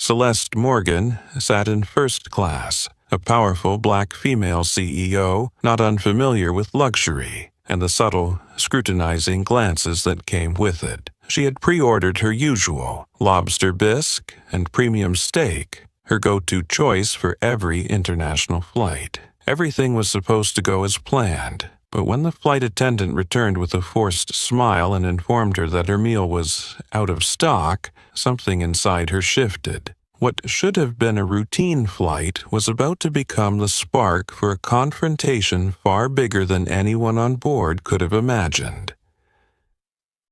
Celeste Morgan sat in first class, a powerful black female CEO not unfamiliar with luxury and the subtle, scrutinizing glances that came with it. She had pre-ordered her usual lobster bisque and premium steak, her go-to choice for every international flight. Everything was supposed to go as planned, but when the flight attendant returned with a forced smile and informed her that her meal was out of stock, something inside her shifted. What should have been a routine flight was about to become the spark for a confrontation far bigger than anyone on board could have imagined.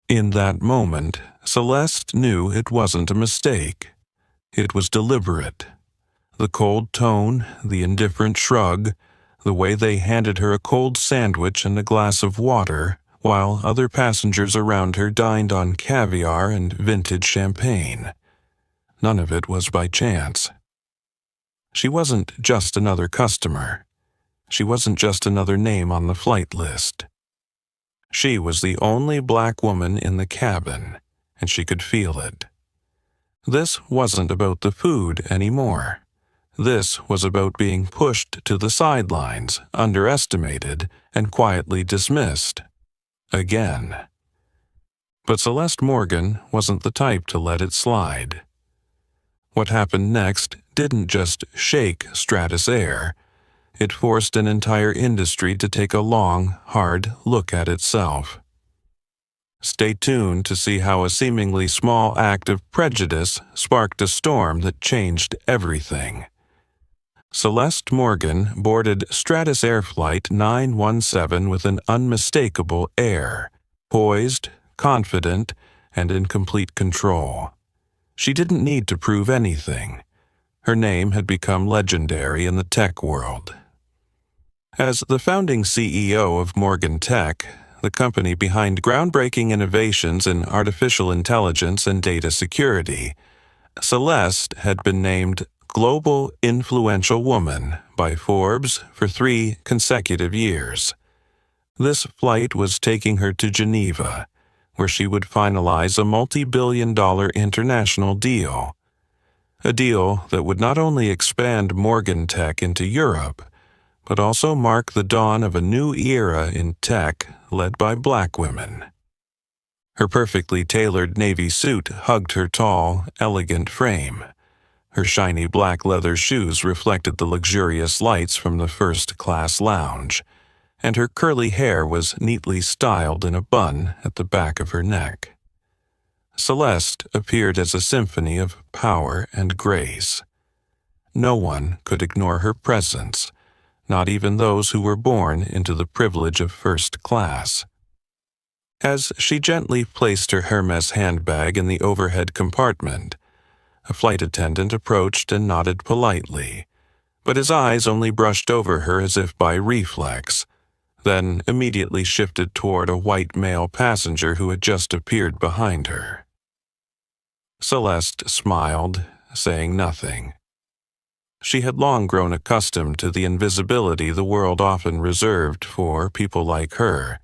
In that moment, Celeste knew it wasn't a mistake. It was deliberate. The cold tone, the indifferent shrug, the way they handed her a cold sandwich and a glass of water, while other passengers around her dined on caviar and vintage champagne. None of it was by chance. She wasn't just another customer. She wasn't just another name on the flight list. She was the only black woman in the cabin, and she could feel it. This wasn't about the food anymore. This was about being pushed to the sidelines, underestimated, and quietly dismissed. Again. But Celeste Morgan wasn't the type to let it slide. What happened next didn't just shake Stratus Air. It forced an entire industry to take a long, hard look at itself. Stay tuned to see how a seemingly small act of prejudice sparked a storm that changed everything. Celeste Morgan boarded Stratus Air Flight 917 with an unmistakable air, poised, confident, and in complete control. She didn't need to prove anything. Her name had become legendary in the tech world. As the founding CEO of Morgan Tech, the company behind groundbreaking innovations in artificial intelligence and data security, Celeste had been named Global Influential Woman by Forbes for 3 consecutive years. This flight was taking her to Geneva, where she would finalize a multi-billion-dollar international deal. A deal that would not only expand Morgan Tech into Europe, but also mark the dawn of a new era in tech led by black women. Her perfectly tailored navy suit hugged her tall, elegant frame. Her shiny black leather shoes reflected the luxurious lights from the first-class lounge, and her curly hair was neatly styled in a bun at the back of her neck. Celeste appeared as a symphony of power and grace. No one could ignore her presence, not even those who were born into the privilege of first class. As she gently placed her Hermes handbag in the overhead compartment, a flight attendant approached and nodded politely, but his eyes only brushed over her as if by reflex, then immediately shifted toward a white male passenger who had just appeared behind her. Celeste smiled, saying nothing. She had long grown accustomed to the invisibility the world often reserved for people like her,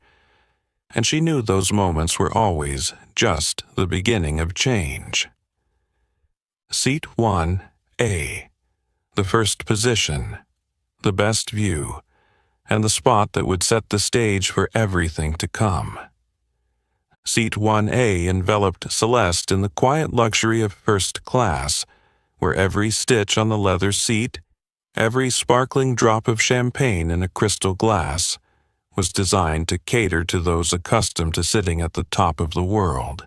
and she knew those moments were always just the beginning of change. Seat 1A, the first position, the best view, and the spot that would set the stage for everything to come. Seat 1A enveloped Celeste in the quiet luxury of first class, where every stitch on the leather seat, every sparkling drop of champagne in a crystal glass, was designed to cater to those accustomed to sitting at the top of the world.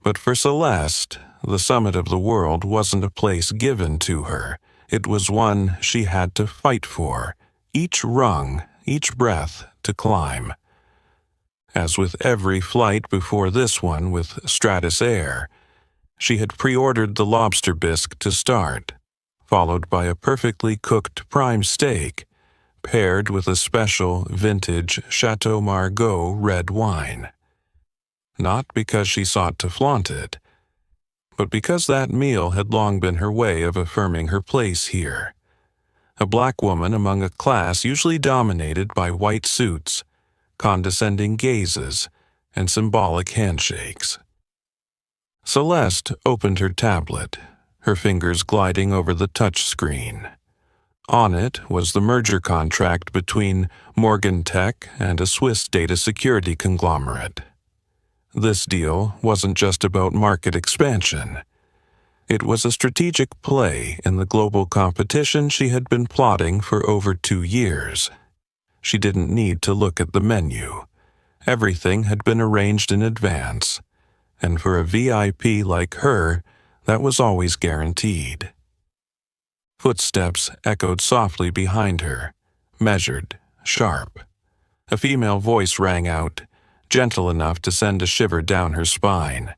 But for Celeste, the summit of the world wasn't a place given to her. It was one she had to fight for, each rung, each breath to climb. As with every flight before this one with Stratus Air, she had pre-ordered the lobster bisque to start, followed by a perfectly cooked prime steak, paired with a special vintage Chateau Margaux red wine. Not because she sought to flaunt it, but because that meal had long been her way of affirming her place here. A black woman among a class usually dominated by white suits, condescending gazes, and symbolic handshakes. Celeste opened her tablet, her fingers gliding over the touch screen. On it was the merger contract between Morgan Tech and a Swiss data security conglomerate. This deal wasn't just about market expansion. It was a strategic play in the global competition she had been plotting for over 2 years. She didn't need to look at the menu. Everything had been arranged in advance, and for a VIP like her, that was always guaranteed. Footsteps echoed softly behind her, measured, sharp. A female voice rang out, gentle enough to send a shiver down her spine.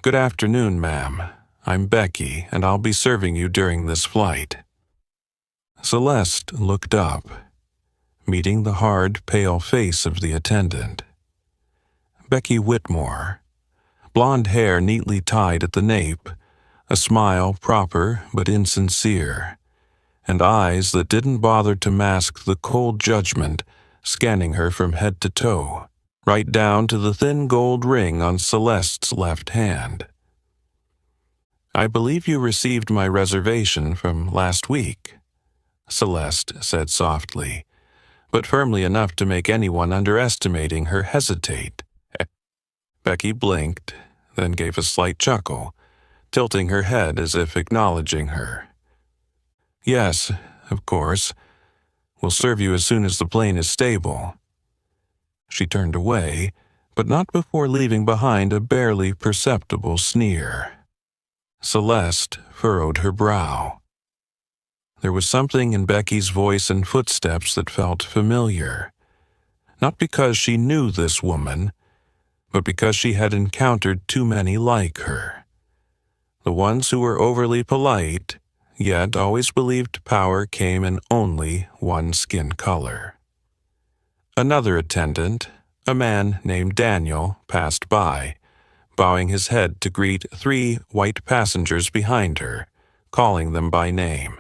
"Good afternoon, ma'am. I'm Becky, and I'll be serving you during this flight." Celeste looked up, meeting the hard, pale face of the attendant. Becky Whitmore, blonde hair neatly tied at the nape, a smile proper but insincere, and eyes that didn't bother to mask the cold judgment scanning her from head to toe, right down to the thin gold ring on Celeste's left hand. "I believe you received my reservation from last week," Celeste said softly, but firmly enough to make anyone underestimating her hesitate. Becky blinked, then gave a slight chuckle, tilting her head as if acknowledging her. "Yes, of course. We'll serve you as soon as the plane is stable." She turned away, but not before leaving behind a barely perceptible sneer. Celeste furrowed her brow. There was something in Becky's voice and footsteps that felt familiar, not because she knew this woman, but because she had encountered too many like her. The ones who were overly polite, yet always believed power came in only one skin color. Another attendant, a man named Daniel, passed by, bowing his head to greet 3 white passengers behind her, calling them by name.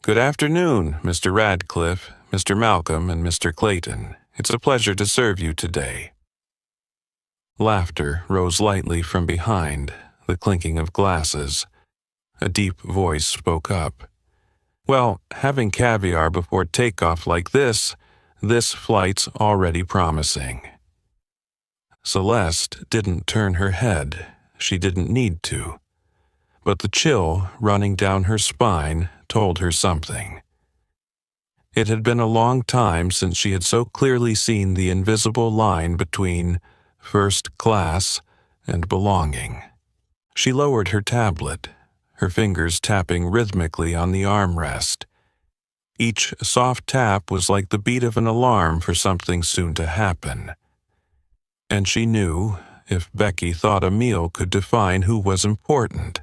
"Good afternoon, Mr. Radcliffe, Mr. Malcolm, and Mr. Clayton. It's a pleasure to serve you today." Laughter rose lightly from behind, the clinking of glasses. A deep voice spoke up. "Well, having caviar before takeoff like this flight's already promising." Celeste didn't turn her head. She didn't need to. But the chill running down her spine told her something. It had been a long time since she had so clearly seen the invisible line between first class and belonging. She lowered her tablet, her fingers tapping rhythmically on the armrest. Each soft tap was like the beat of an alarm for something soon to happen. And she knew, if Becky thought a meal could define who was important,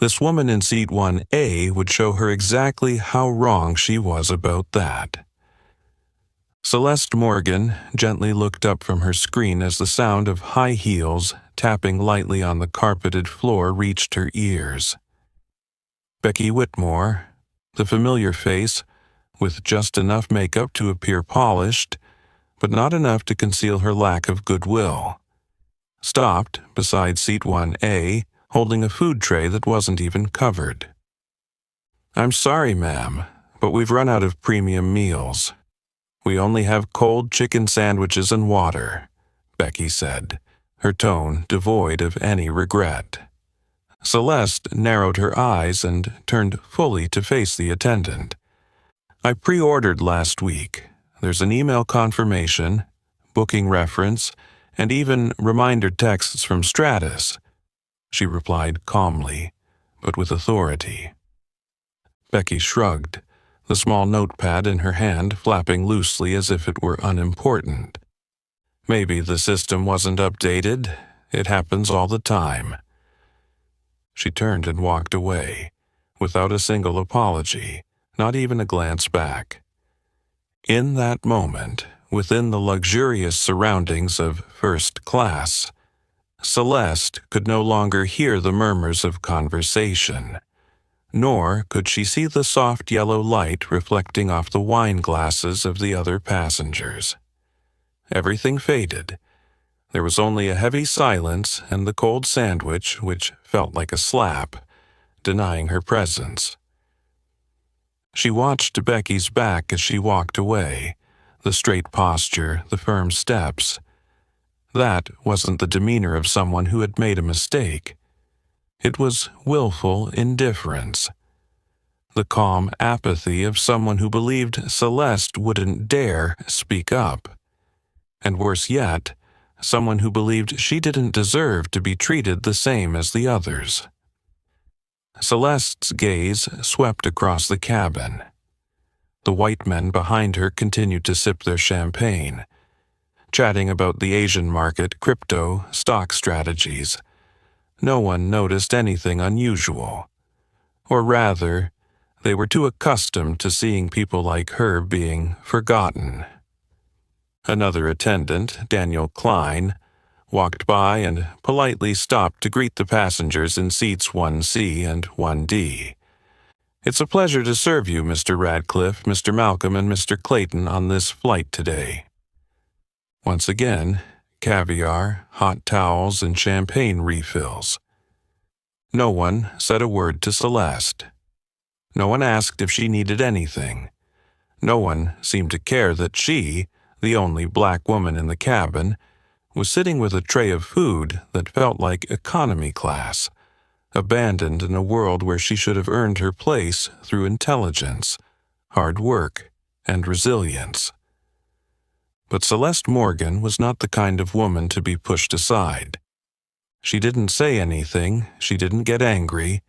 this woman in seat 1A would show her exactly how wrong she was about that. Celeste Morgan gently looked up from her screen as the sound of high heels tapping lightly on the carpeted floor reached her ears. Becky Whitmore, the familiar face, with just enough makeup to appear polished, but not enough to conceal her lack of goodwill, stopped beside seat 1A, holding a food tray that wasn't even covered. "I'm sorry, ma'am, but we've run out of premium meals. We only have cold chicken sandwiches and water," Becky said, her tone devoid of any regret. Celeste narrowed her eyes and turned fully to face the attendant. "I pre-ordered last week. There's an email confirmation, booking reference, and even reminder texts from Stratus," she replied calmly, but with authority. Becky shrugged, the small notepad in her hand flapping loosely as if it were unimportant. Maybe the system wasn't updated. It happens all the time. She turned and walked away, without a single apology, not even a glance back. In that moment, within the luxurious surroundings of first class, Celeste could no longer hear the murmurs of conversation, nor could she see the soft yellow light reflecting off the wine glasses of the other passengers. Everything faded. There was only a heavy silence and the cold sandwich, which felt like a slap, denying her presence. She watched Becky's back as she walked away, the straight posture, the firm steps. That wasn't the demeanor of someone who had made a mistake. It was willful indifference. The calm apathy of someone who believed Celeste wouldn't dare speak up. And worse yet, someone who believed she didn't deserve to be treated the same as the others. Celeste's gaze swept across the cabin. The white men behind her continued to sip their champagne, chatting about the Asian market, crypto, stock strategies. No one noticed anything unusual. Or rather, they were too accustomed to seeing people like her being forgotten. Another attendant, Daniel Klein, walked by and politely stopped to greet the passengers in seats 1C and 1D. "It's a pleasure to serve you, Mr. Radcliffe, Mr. Malcolm, and Mr. Clayton on this flight today." Once again, caviar, hot towels, and champagne refills. No one said a word to Celeste. No one asked if she needed anything. No one seemed to care that she, the only black woman in the cabin, was sitting with a tray of food that felt like economy class, abandoned in a world where she should have earned her place through intelligence, hard work, and resilience. But Celeste Morgan was not the kind of woman to be pushed aside. She didn't say anything, she didn't get angry,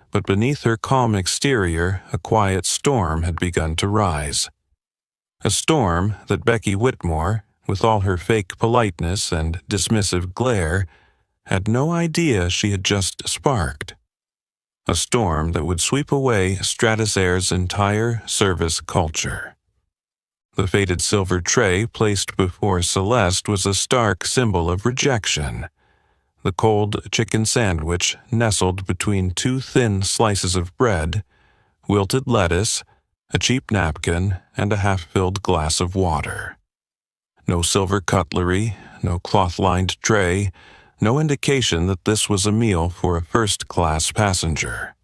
but beneath her calm exterior, a quiet storm had begun to rise. A storm that Becky Whitmore, with all her fake politeness and dismissive glare, had no idea she had just sparked. A storm that would sweep away Stratasair's entire service culture. The faded silver tray placed before Celeste was a stark symbol of rejection. The cold chicken sandwich nestled between two thin slices of bread, wilted lettuce, a cheap napkin, and a half-filled glass of water. No silver cutlery, no cloth-lined tray, no indication that this was a meal for a first-class passenger.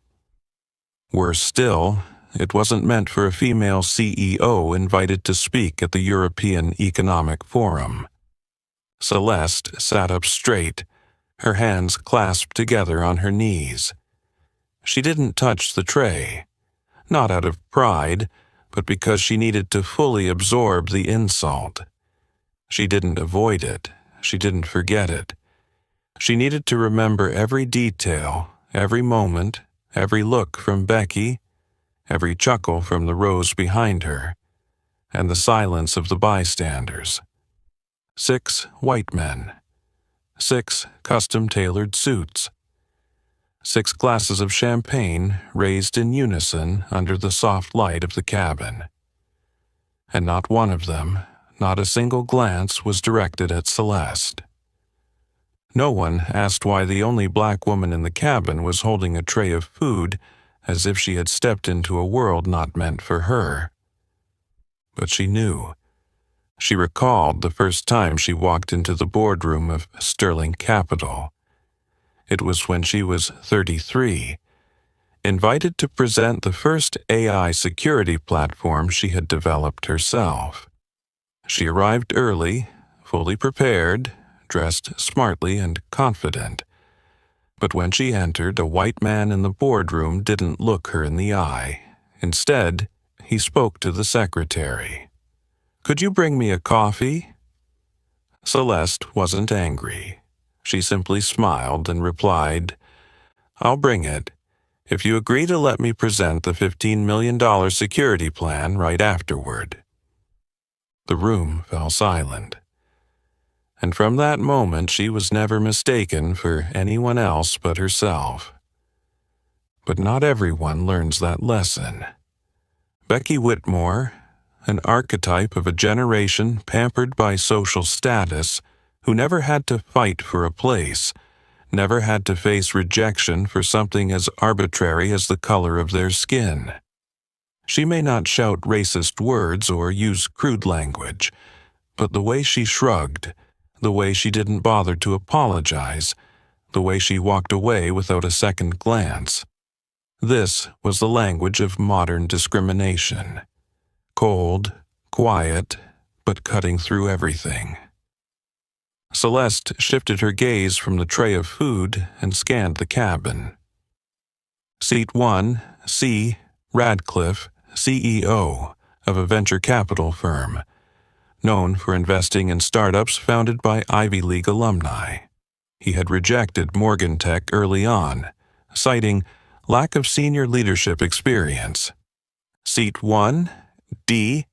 Worse still, it wasn't meant for a female CEO invited to speak at the European Economic Forum. Celeste sat up straight, her hands clasped together on her knees. She didn't touch the tray, not out of pride, but because she needed to fully absorb the insult. She didn't avoid it, she didn't forget it. She needed to remember every detail, every moment, every look from Becky, every chuckle from the rows behind her, and the silence of the bystanders. 6 white men. 6 custom-tailored suits. 6 glasses of champagne raised in unison under the soft light of the cabin. And not one of them, not a single glance was directed at Celeste. No one asked why the only black woman in the cabin was holding a tray of food as if she had stepped into a world not meant for her. But she knew. She recalled the first time she walked into the boardroom of Sterling Capital. It was when she was 33, invited to present the first AI security platform she had developed herself. She arrived early, fully prepared, dressed smartly and confident. But when she entered, a white man in the boardroom didn't look her in the eye. Instead, he spoke to the secretary. "Could you bring me a coffee?" Celeste wasn't angry. She simply smiled and replied, "I'll bring it, if you agree to let me present the $15 million security plan right afterward." The room fell silent. And from that moment she was never mistaken for anyone else but herself. But not everyone learns that lesson. Becky Whitmore, an archetype of a generation pampered by social status, who never had to fight for a place, never had to face rejection for something as arbitrary as the color of their skin. She may not shout racist words or use crude language, but the way she shrugged, the way she didn't bother to apologize, the way she walked away without a second glance, This was the language of modern discrimination. Cold, quiet, but cutting through everything. Celeste shifted her gaze from the tray of food and scanned the cabin. Seat 1, C. Radcliffe, CEO of a venture capital firm, known for investing in startups founded by Ivy League alumni. He had rejected Morgantech early on, citing lack of senior leadership experience. Seat 1, D.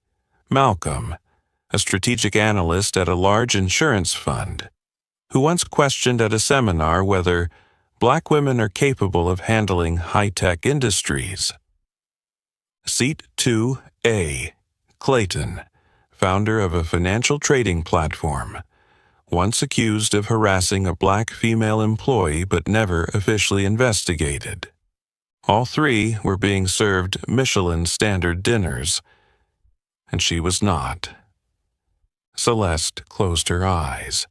Malcolm, a strategic analyst at a large insurance fund, who once questioned at a seminar whether Black women are capable of handling high-tech industries. Seat 2A, Clayton, founder of a financial trading platform, once accused of harassing a Black female employee but never officially investigated. All three were being served Michelin standard dinners, and she was not. Celeste closed her eyes.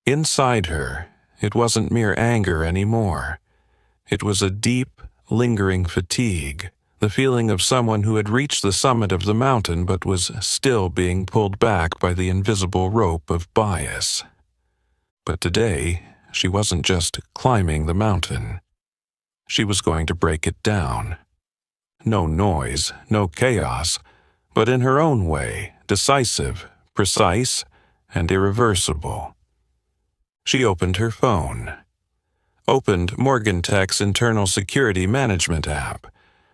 Inside her, it wasn't mere anger anymore. It was a deep, lingering fatigue, the feeling of someone who had reached the summit of the mountain but was still being pulled back by the invisible rope of bias. But today, she wasn't just climbing the mountain. She was going to break it down. No noise, no chaos, but in her own way, decisive, precise, and irreversible. She opened her phone. Opened Morgantech's internal security management app,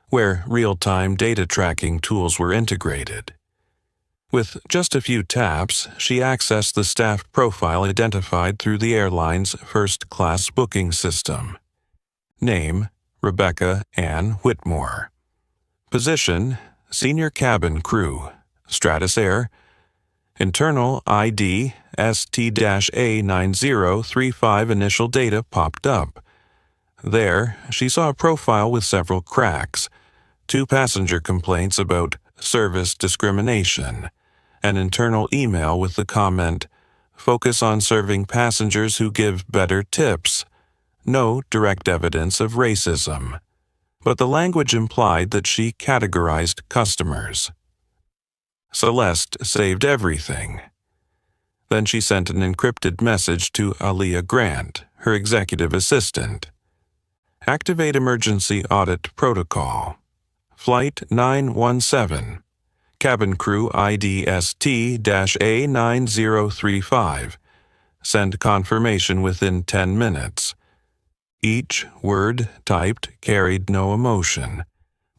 where real-time data tracking tools were integrated. With just a few taps, she accessed the staff profile identified through the airline's first-class booking system. Name, Rebecca Ann Whitmore. Position, Senior Cabin Crew, Stratus Air. Internal ID, ST-A9035 initial data popped up. There, she saw a profile with several cracks, 2 passenger complaints about service discrimination, an internal email with the comment, "Focus on serving passengers who give better tips." No direct evidence of racism, but the language implied that she categorized customers. Celeste saved everything. Then she sent an encrypted message to Aaliyah Grant, her executive assistant. Activate emergency audit protocol. Flight 917. Cabin crew ID ST-A9035. Send confirmation within 10 minutes. Each word typed carried no emotion,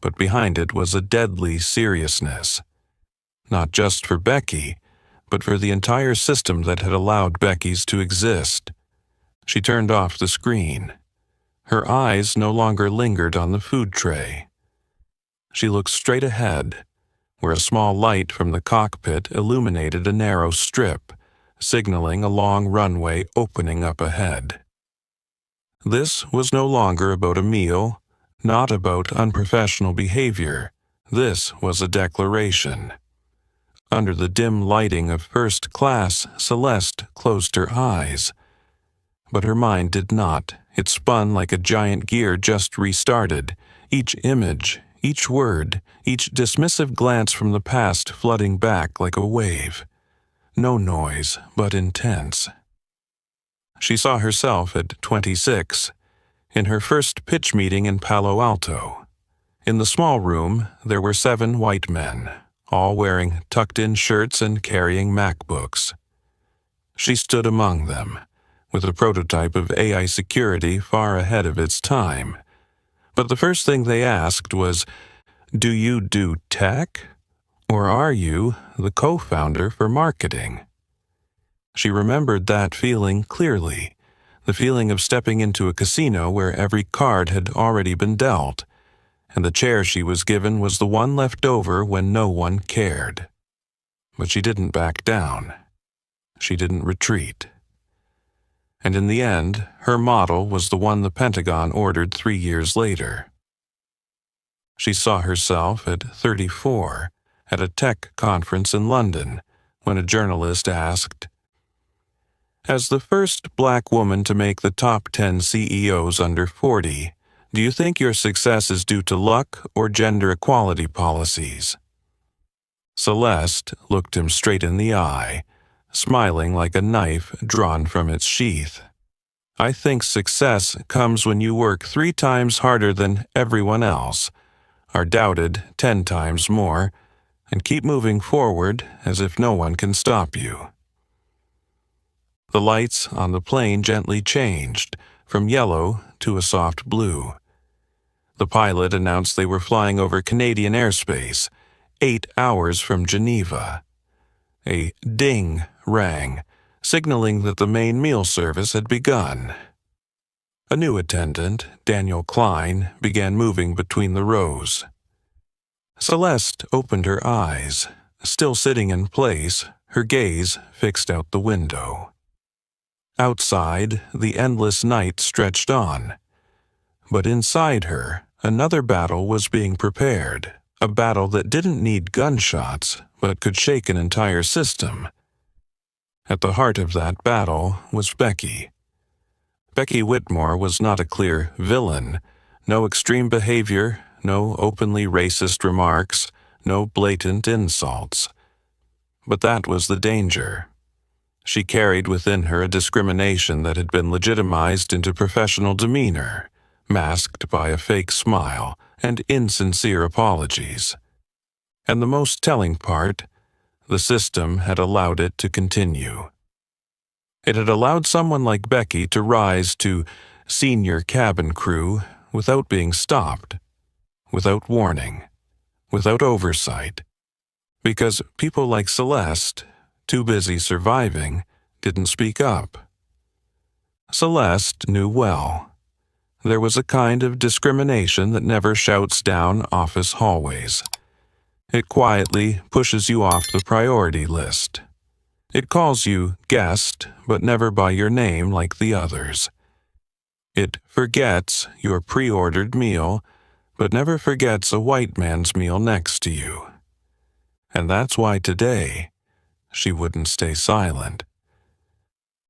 but behind it was a deadly seriousness. Not just for Becky, but for the entire system that had allowed Becky's to exist. She turned off the screen. Her eyes no longer lingered on the food tray. She looked straight ahead, where a small light from the cockpit illuminated a narrow strip, signaling a long runway opening up ahead. This was no longer about a meal, not about unprofessional behavior. This was a declaration. Under the dim lighting of first class, Celeste closed her eyes. But her mind did not. It spun like a giant gear just restarted, each image, each word, each dismissive glance from the past flooding back like a wave. No noise, but intense. She saw herself at 26, in her first pitch meeting in Palo Alto. In the small room, there were 7 white men, all wearing tucked-in shirts and carrying MacBooks. She stood among them, with a prototype of AI security far ahead of its time. But the first thing they asked was, "Do you do tech? Or are you the co-founder for marketing?" She remembered that feeling clearly, the feeling of stepping into a casino where every card had already been dealt, and the chair she was given was the one left over when no one cared. But she didn't back down. She didn't retreat. And in the end, her model was the one the Pentagon ordered 3 years later. She saw herself at 34 at a tech conference in London when a journalist asked, "As the first Black woman to make the top 10 CEOs under 40, Do you think your success is due to luck or gender equality policies? Celeste looked him straight in the eye, smiling like a knife drawn from its sheath. I think success comes when you work 3 times harder than everyone else, are doubted 10 times more, and keep moving forward as if no one can stop you. The lights on the plane gently changed, from yellow to a soft blue. The pilot announced they were flying over Canadian airspace, 8 hours from Geneva. A ding rang, signaling that the main meal service had begun. A new attendant, Daniel Klein, began moving between the rows. Celeste opened her eyes, still sitting in place, her gaze fixed out the window. Outside, the endless night stretched on. But inside her, another battle was being prepared, a battle that didn't need gunshots, but could shake an entire system. At the heart of that battle was Becky. Becky Whitmore was not a clear villain, no extreme behavior, no openly racist remarks, no blatant insults. But that was the danger. She carried within her a discrimination that had been legitimized into professional demeanor, masked by a fake smile and insincere apologies. And the most telling part, the system had allowed it to continue. It had allowed someone like Becky to rise to senior cabin crew without being stopped, without warning, without oversight, because people like Celeste, too busy surviving, didn't speak up. Celeste knew well. There was a kind of discrimination that never shouts down office hallways. It quietly pushes you off the priority list. It calls you guest, but never by your name like the others. It forgets your pre-ordered meal, but never forgets a white man's meal next to you. And that's why today, she wouldn't stay silent.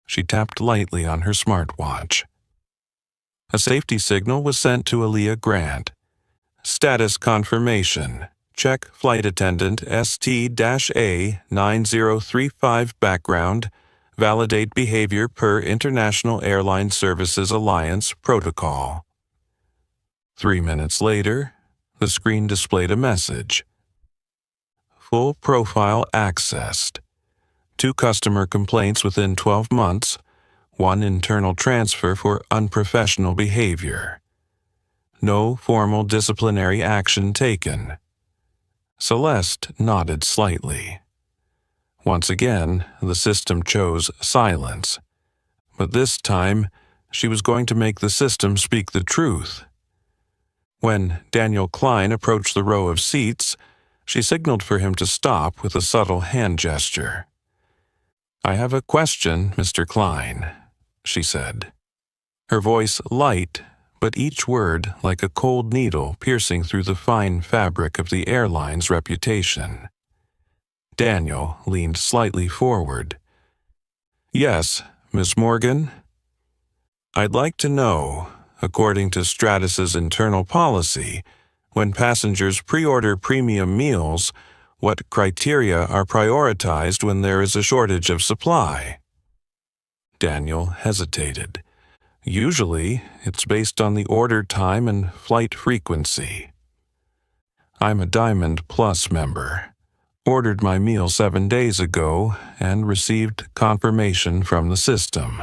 She tapped lightly on her smartwatch. A safety signal was sent to Aaliyah Grant. Status confirmation. Check flight attendant ST-A 9035 background. Validate behavior per International Airline Services Alliance protocol. 3 minutes later, the screen displayed a message. Full profile accessed. 2 customer complaints within 12 months, 1 internal transfer for unprofessional behavior. No formal disciplinary action taken. Celeste nodded slightly. Once again, the system chose silence. But this time, she was going to make the system speak the truth. When Daniel Klein approached the row of seats, she signaled for him to stop with a subtle hand gesture. "I have a question, Mr. Klein," she said. Her voice light, but each word like a cold needle piercing through the fine fabric of the airline's reputation. Daniel leaned slightly forward. "Yes, Miss Morgan? I'd like to know, according to Stratus's internal policy, when passengers pre-order premium meals, what criteria are prioritized when there is a shortage of supply?" Daniel hesitated. "Usually, it's based on the order time and flight frequency. I'm a Diamond Plus member. Ordered my meal 7 days ago and received confirmation from the system,"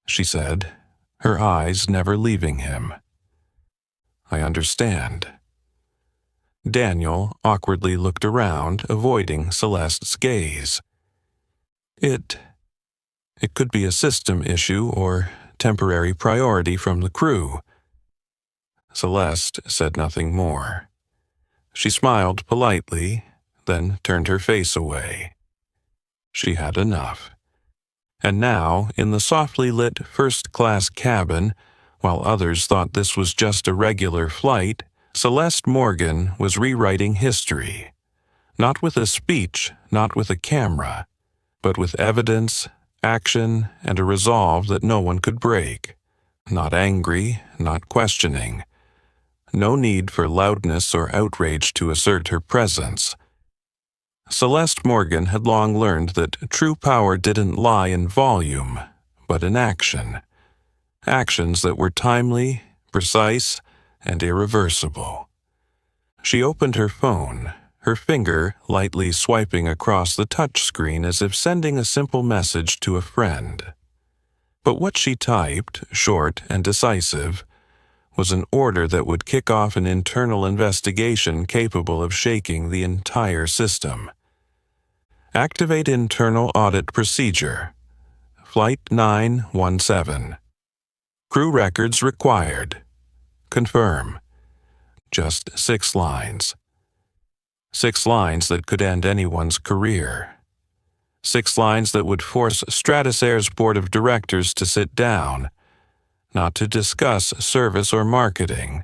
she said, her eyes never leaving him. "I understand." Daniel awkwardly looked around, avoiding Celeste's gaze. It could be a system issue or temporary priority from the crew." Celeste said nothing more. She smiled politely, then turned her face away. She had enough. And now, in the softly lit first-class cabin, while others thought this was just a regular flight, Celeste Morgan was rewriting history. Not with a speech, not with a camera, but with evidence, action, and a resolve that no one could break. Not angry, not questioning, No need for loudness or outrage to assert her presence. Celeste Morgan had long learned that true power didn't lie in volume, but in action. Actions that were timely, precise, and irreversible. She opened her phone, her finger lightly swiping across the touchscreen as if sending a simple message to a friend. But what she typed, short and decisive, was an order that would kick off an internal investigation capable of shaking the entire system. Activate internal audit procedure. Flight 917. Crew records required. Confirm. Just 6 lines. 6 lines that could end anyone's career. 6 lines that would force Stratasair's board of directors to sit down, not to discuss service or marketing,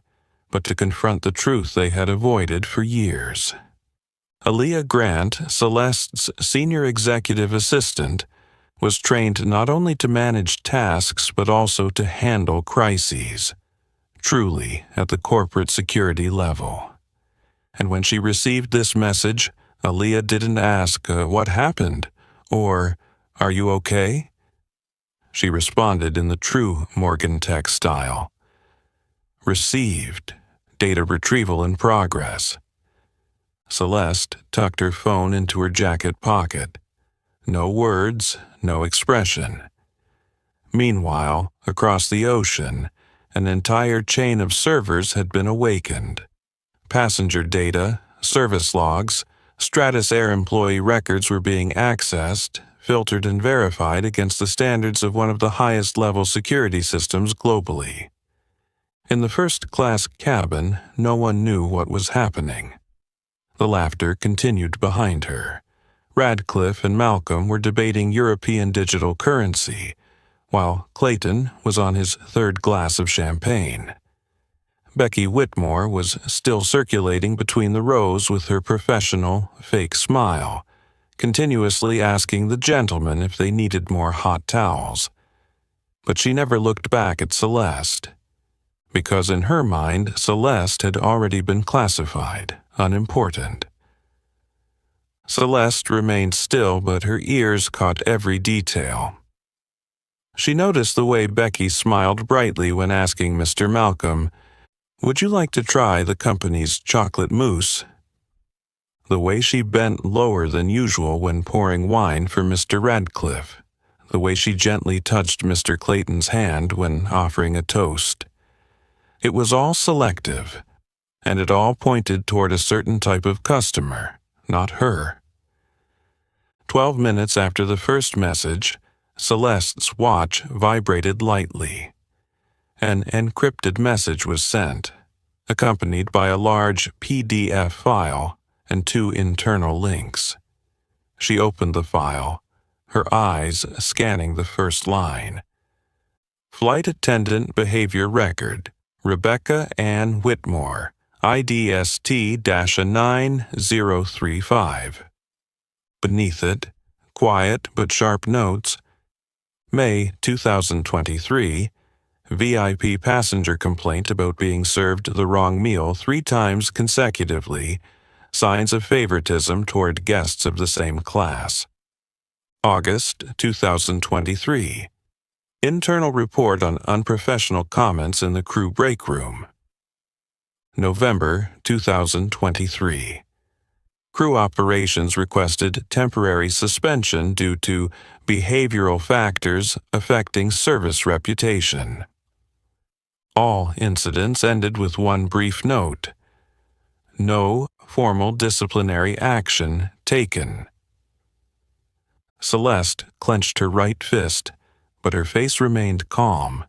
but to confront the truth they had avoided for years. Aaliyah Grant, Celeste's senior executive assistant, was trained not only to manage tasks but also to handle crises, truly at the corporate security level. And when she received this message, Aaliyah didn't ask, what happened? Or, are you okay? She responded in the true Morgan Tech style. Received. Data retrieval in progress. Celeste tucked her phone into her jacket pocket. No words, no expression. Meanwhile, across the ocean, an entire chain of servers had been awakened. Passenger data, service logs, Stratasair employee records were being accessed, filtered and verified against the standards of one of the highest-level security systems globally. In the first-class cabin, no one knew what was happening. The laughter continued behind her. Radcliffe and Malcolm were debating European digital currency, while Clayton was on his 3rd glass of champagne. Becky Whitmore was still circulating between the rows with her professional, fake smile, continuously asking the gentlemen if they needed more hot towels. But she never looked back at Celeste, because in her mind, Celeste had already been classified unimportant. Celeste remained still, but her ears caught every detail. She noticed the way Becky smiled brightly when asking Mr. Malcolm, "Would you like to try the company's chocolate mousse?" The way she bent lower than usual when pouring wine for Mr. Radcliffe. The way she gently touched Mr. Clayton's hand when offering a toast. It was all selective, and it all pointed toward a certain type of customer, not her. 12 minutes after the first message, Celeste's watch vibrated lightly. An encrypted message was sent, accompanied by a large PDF file and 2 internal links. She opened the file, her eyes scanning the first line. Flight attendant behavior record, Rebecca Ann Whitmore, IDST-9035. Beneath it, quiet but sharp notes, May 2023, VIP passenger complaint about being served the wrong meal 3 times consecutively, signs of favoritism toward guests of the same class. August 2023, internal report on unprofessional comments in the crew break room. November 2023. Crew operations requested temporary suspension due to behavioral factors affecting service reputation. All incidents ended with one brief note. No formal disciplinary action taken. Celeste clenched her right fist, but her face remained calm.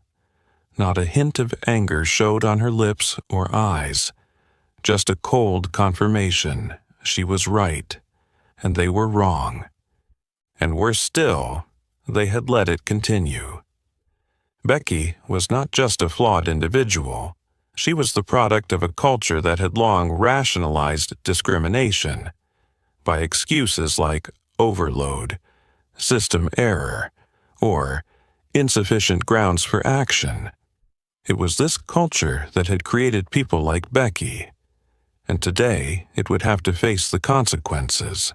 Not a hint of anger showed on her lips or eyes, just a cold confirmation she was right, and they were wrong. And worse still, they had let it continue. Becky was not just a flawed individual. She was the product of a culture that had long rationalized discrimination by excuses like overload, system error, or insufficient grounds for action. It was this culture that had created people like Becky, and today it would have to face the consequences.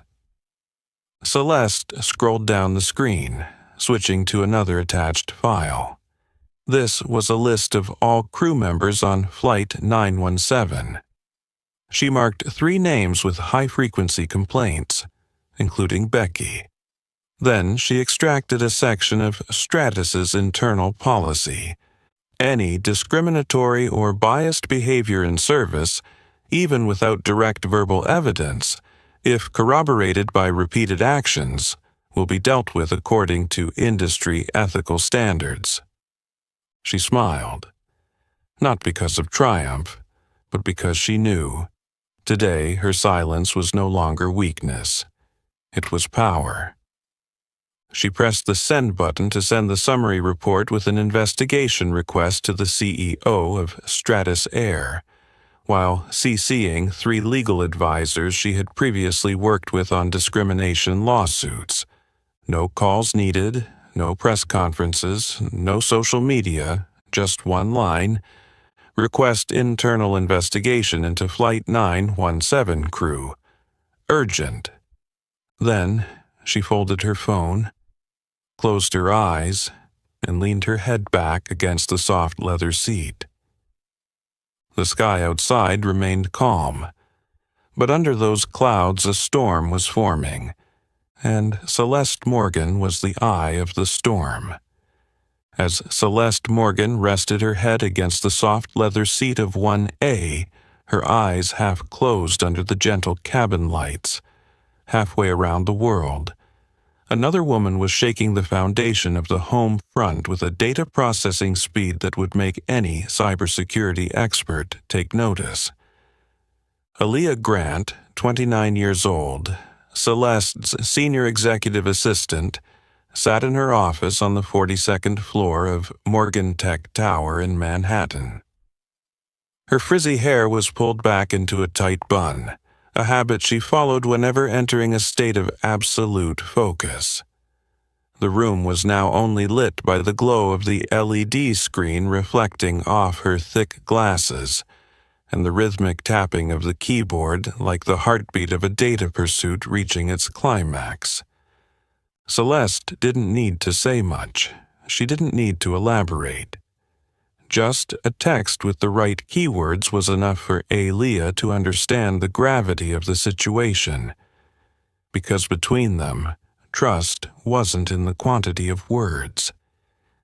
Celeste scrolled down the screen, switching to another attached file. This was a list of all crew members on Flight 917. She marked 3 names with high-frequency complaints, including Becky. Then she extracted a section of Stratus's internal policy. Any discriminatory or biased behavior in service, even without direct verbal evidence, if corroborated by repeated actions, will be dealt with according to industry ethical standards. She smiled, not because of triumph, but because she knew. Today, her silence was no longer weakness. It was power. She pressed the send button to send the summary report with an investigation request to the CEO of Stratus Air, while CCing 3 legal advisors she had previously worked with on discrimination lawsuits. No calls needed, no press conferences, no social media, just one line. Request internal investigation into Flight 917 crew. Urgent. Then she folded her phone, closed her eyes, and leaned her head back against the soft leather seat. The sky outside remained calm, but under those clouds a storm was forming, and Celeste Morgan was the eye of the storm. As Celeste Morgan rested her head against the soft leather seat of 1A, her eyes half closed under the gentle cabin lights. Halfway around the world, another woman was shaking the foundation of the home front with a data processing speed that would make any cybersecurity expert take notice. Aaliyah Grant, 29 years old, Celeste's senior executive assistant, sat in her office on the 42nd floor of Morgan Tech Tower in Manhattan. Her frizzy hair was pulled back into a tight bun, a habit she followed whenever entering a state of absolute focus. The room was now only lit by the glow of the LED screen reflecting off her thick glasses, and the rhythmic tapping of the keyboard like the heartbeat of a data pursuit reaching its climax. Celeste didn't need to say much. She didn't need to elaborate. Just a text with the right keywords was enough for Aaliyah to understand the gravity of the situation. Because between them, trust wasn't in the quantity of words.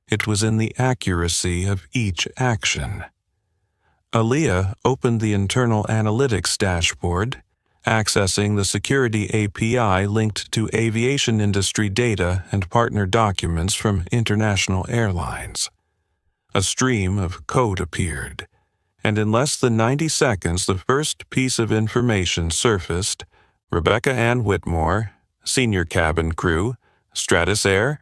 It was in the accuracy of each action. Aaliyah opened the internal analytics dashboard, accessing the security API linked to aviation industry data and partner documents from international airlines. A stream of code appeared, and in less than 90 seconds the first piece of information surfaced: Rebecca Ann Whitmore, senior cabin crew, Stratus Air,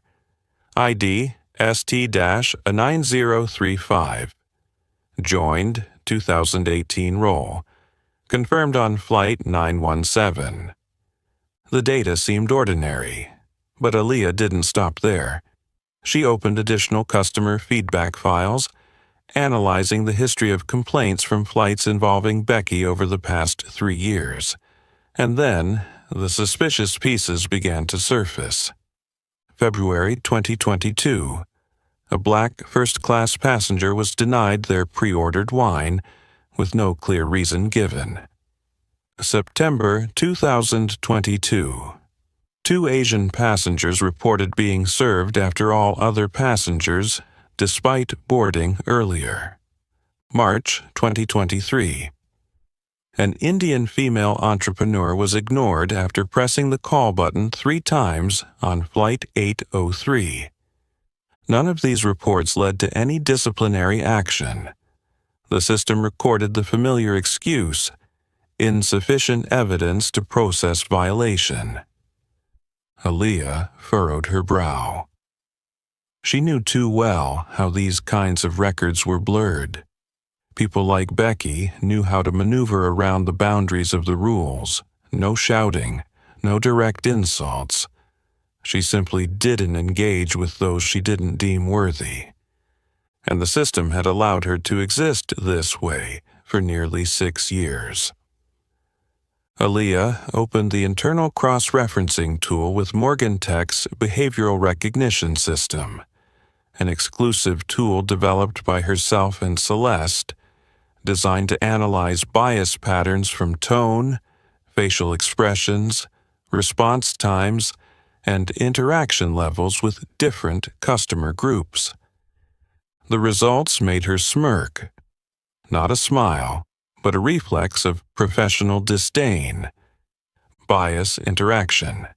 ID ST-9035, joined 2018 roll, confirmed on Flight 917. The data seemed ordinary, but Aaliyah didn't stop there. She opened additional customer feedback files, analyzing the history of complaints from flights involving Becky over the past 3 years. And then, the suspicious pieces began to surface. February 2022. A black first-class passenger was denied their pre-ordered wine, with no clear reason given. September 2022. 2 Asian passengers reported being served after all other passengers, despite boarding earlier. March 2023. An Indian female entrepreneur was ignored after pressing the call button 3 times on Flight 803. None of these reports led to any disciplinary action. The system recorded the familiar excuse: insufficient evidence to process violation. Aaliyah furrowed her brow. She knew too well how these kinds of records were blurred. People like Becky knew how to maneuver around the boundaries of the rules. No shouting, no direct insults. She simply didn't engage with those she didn't deem worthy. and the system had allowed her to exist this way for nearly 6 years. Aaliyah opened the internal cross-referencing tool with Morgan Tech's behavioral recognition system, an exclusive tool developed by herself and Celeste, designed to analyze bias patterns from tone, facial expressions, response times, and interaction levels with different customer groups. The results made her smirk, not a smile, but a reflex of professional disdain. Bias interaction.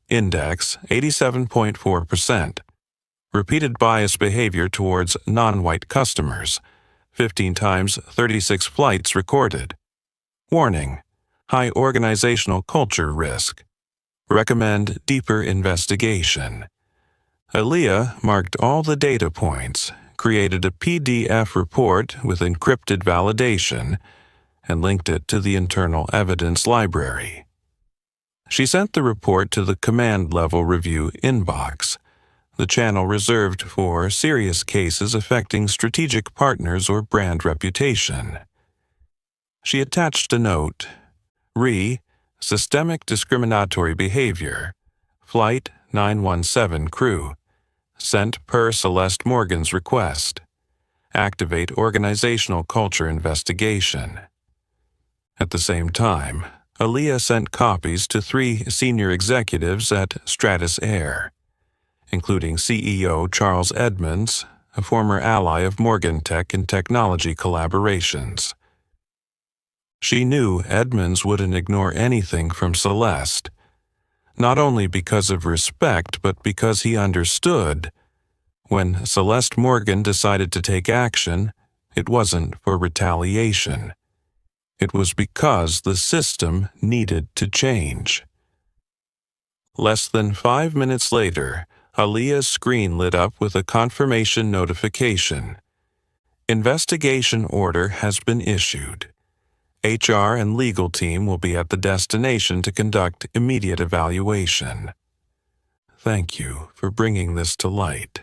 Index 87.4%. Repeated bias behavior towards non-white customers. 15 times 36 flights recorded. Warning: high organizational culture risk. Recommend deeper investigation. Aaliyah marked all the data points, created a PDF report with encrypted validation, and linked it to the internal evidence library. She sent the report to the command-level review inbox, the channel reserved for serious cases affecting strategic partners or brand reputation. She attached a note: Systemic discriminatory behavior, Flight 917 crew, sent per Celeste Morgan's request. Activate organizational culture investigation. At the same time, Aaliyah sent copies to 3 senior executives at Stratus Air, including CEO Charles Edmonds, a former ally of Morgan Tech in technology collaborations. She knew Edmonds wouldn't ignore anything from Celeste, not only because of respect but because he understood when Celeste Morgan decided to take action, it wasn't for retaliation. It was because the system needed to change. Less than 5 minutes later, Aaliyah's screen lit up with a confirmation notification. Investigation order has been issued. HR and legal team will be at the destination to conduct immediate evaluation. Thank you for bringing this to light.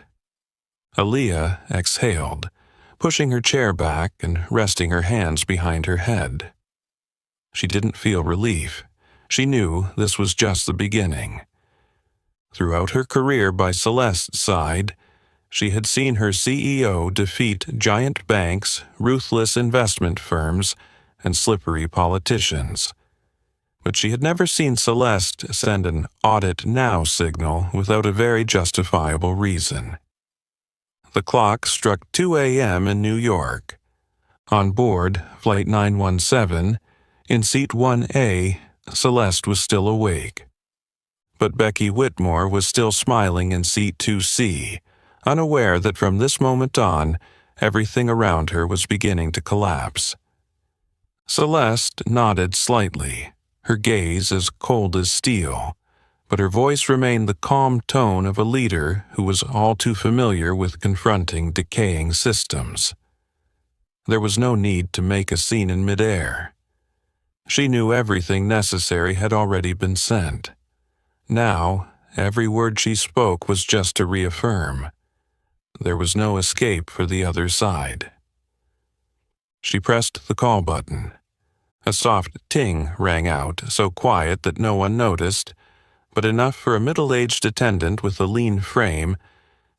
Aaliyah exhaled, pushing her chair back and resting her hands behind her head. She didn't feel relief. She knew this was just the beginning. Throughout her career by Celeste's side, she had seen her CEO defeat giant banks, ruthless investment firms, and slippery politicians. But she had never seen Celeste send an audit now signal without a very justifiable reason. The clock struck 2 a.m. in New York. On board Flight 917, in Seat 1A, Celeste was still awake. But Becky Whitmore was still smiling in Seat 2C, unaware that from this moment on, everything around her was beginning to collapse. Celeste nodded slightly, her gaze as cold as steel, but her voice remained the calm tone of a leader who was all too familiar with confronting decaying systems. There was no need to make a scene in midair. She knew everything necessary had already been sent. Now, every word she spoke was just to reaffirm. There was no escape for the other side. She pressed the call button. A soft ting rang out, so quiet that no one noticed, but enough for a middle-aged attendant with a lean frame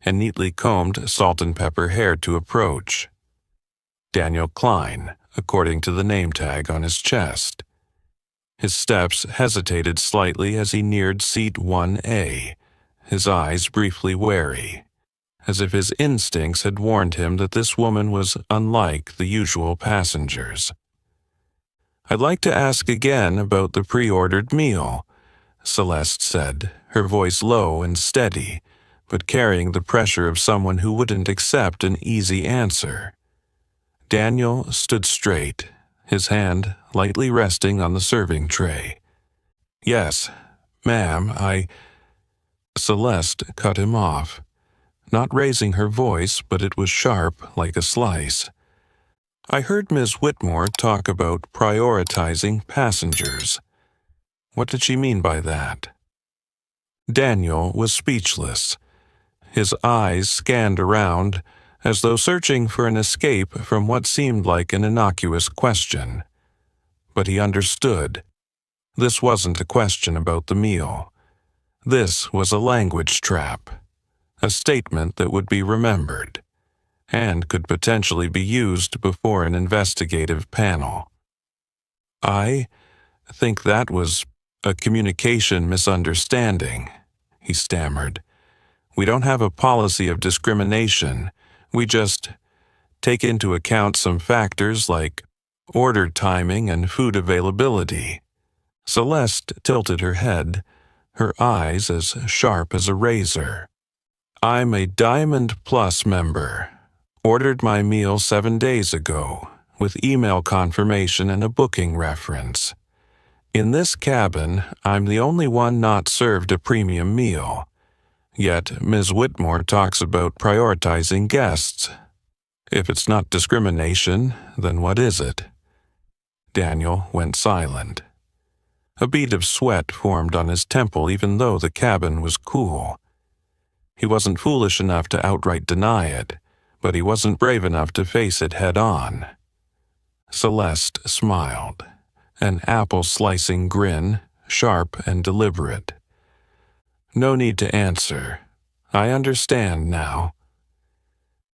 and neatly combed salt-and-pepper hair to approach. Daniel Klein, according to the name tag on his chest. His steps hesitated slightly as he neared Seat 1A, his eyes briefly wary, as if his instincts had warned him that this woman was unlike the usual passengers. "I'd like to ask again about the pre-ordered meal," Celeste said, her voice low and steady, but carrying the pressure of someone who wouldn't accept an easy answer. Daniel stood straight, his hand lightly resting on the serving tray. "Yes, ma'am, Celeste cut him off, not raising her voice, but it was sharp like a slice. "I heard Ms. Whitmore talk about prioritizing passengers. What did she mean by that?" Daniel was speechless. His eyes scanned around, as though searching for an escape from what seemed like an innocuous question. But he understood. This wasn't a question about the meal. This was a language trap, a statement that would be remembered, and could potentially be used before an investigative panel. "I think that was a communication misunderstanding," he stammered. "We don't have a policy of discrimination. We just take into account some factors like order timing and food availability." Celeste tilted her head, her eyes as sharp as a razor. "I'm a Diamond Plus member. Ordered my meal 7 days ago, with email confirmation and a booking reference. In this cabin, I'm the only one not served a premium meal. Yet Ms. Whitmore talks about prioritizing guests. If it's not discrimination, then what is it?" Daniel went silent. A bead of sweat formed on his temple even though the cabin was cool. He wasn't foolish enough to outright deny it, but he wasn't brave enough to face it head-on. Celeste smiled, an apple-slicing grin, sharp and deliberate. "No need to answer. I understand now."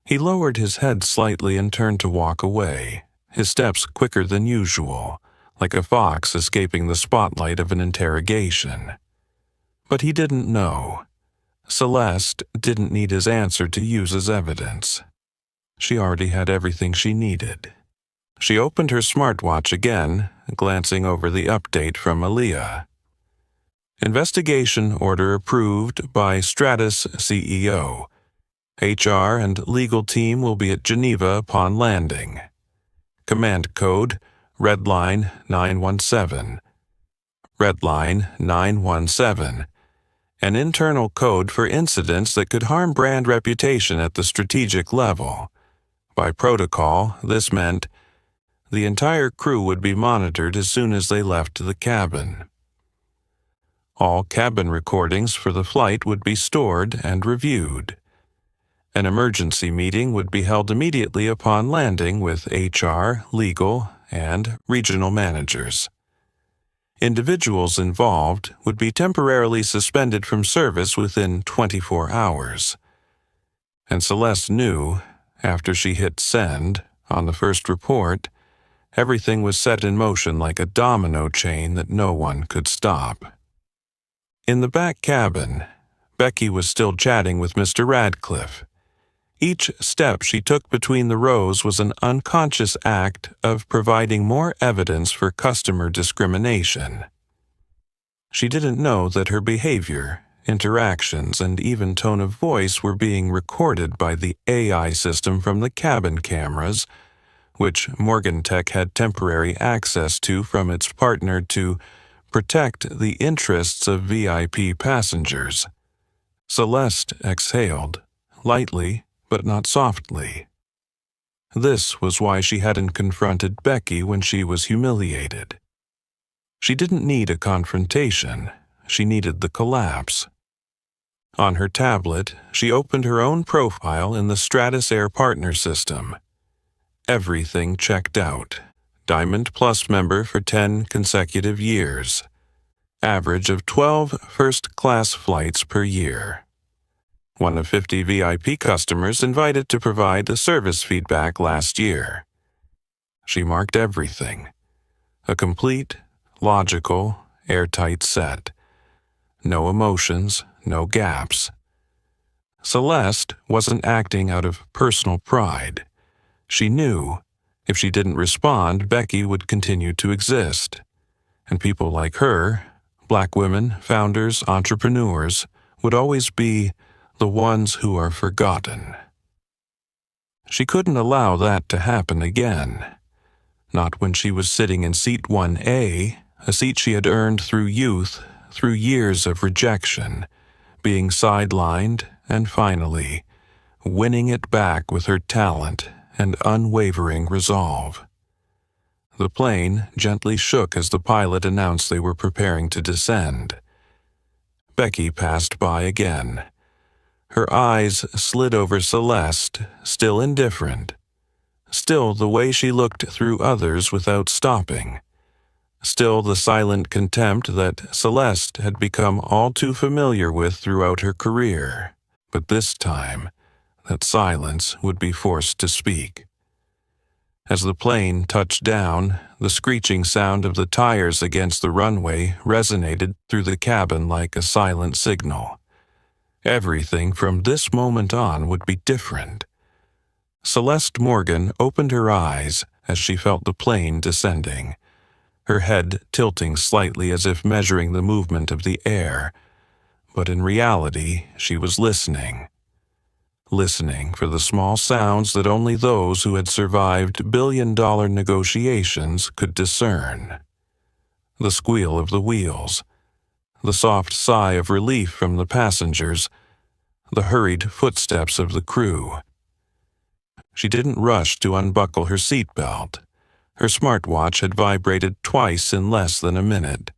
He lowered his head slightly and turned to walk away, his steps quicker than usual, like a fox escaping the spotlight of an interrogation. But he didn't know. Celeste didn't need his answer to use as evidence. She already had everything she needed. She opened her smartwatch again, glancing over the update from Aaliyah. "Investigation order approved by Stratus CEO. HR and legal team will be at Geneva upon landing. Command code Redline 917. Redline 917. An internal code for incidents that could harm brand reputation at the strategic level. By protocol, this meant the entire crew would be monitored as soon as they left the cabin. All cabin recordings for the flight would be stored and reviewed. An emergency meeting would be held immediately upon landing with HR, legal, and regional managers. Individuals involved would be temporarily suspended from service within 24 hours. And Celeste knew, after she hit send on the first report, everything was set in motion like a domino chain that no one could stop. In the back cabin, Becky was still chatting with Mr. Radcliffe. Each step she took between the rows was an unconscious act of providing more evidence for customer discrimination. She didn't know that her behavior, interactions, and even tone of voice were being recorded by the AI system from the cabin cameras, which Morgantech had temporary access to from its partner to protect the interests of VIP passengers. Celeste exhaled, lightly, but not softly. This was why she hadn't confronted Becky when she was humiliated. She didn't need a confrontation, she needed the collapse. On her tablet, she opened her own profile in the Stratus Air Partner system. Everything checked out. Diamond Plus member for 10 consecutive years. Average of 12 first-class flights per year. One of 50 VIP customers invited to provide the service feedback last year. She marked everything. A complete, logical, airtight set. No emotions, no gaps. Celeste wasn't acting out of personal pride. She knew, if she didn't respond, Becky would continue to exist. And people like her, Black women, founders, entrepreneurs, would always be the ones who are forgotten. She couldn't allow that to happen again. Not when she was sitting in seat 1A, a seat she had earned through youth, through years of rejection, being sidelined, and finally, winning it back with her talent and unwavering resolve. The plane gently shook as the pilot announced they were preparing to descend. Becky passed by again. Her eyes slid over Celeste, still indifferent. Still the way she looked through others without stopping. Still the silent contempt that Celeste had become all too familiar with throughout her career. But this time, that silence would be forced to speak. As the plane touched down, the screeching sound of the tires against the runway resonated through the cabin like a silent signal. Everything from this moment on would be different. Celeste Morgan opened her eyes as she felt the plane descending, her head tilting slightly as if measuring the movement of the air. But in reality, she was listening. Listening for the small sounds that only those who had survived billion-dollar negotiations could discern. The squeal of the wheels, the soft sigh of relief from the passengers, the hurried footsteps of the crew. She didn't rush to unbuckle her seatbelt. Her smartwatch had vibrated twice in less than a minute,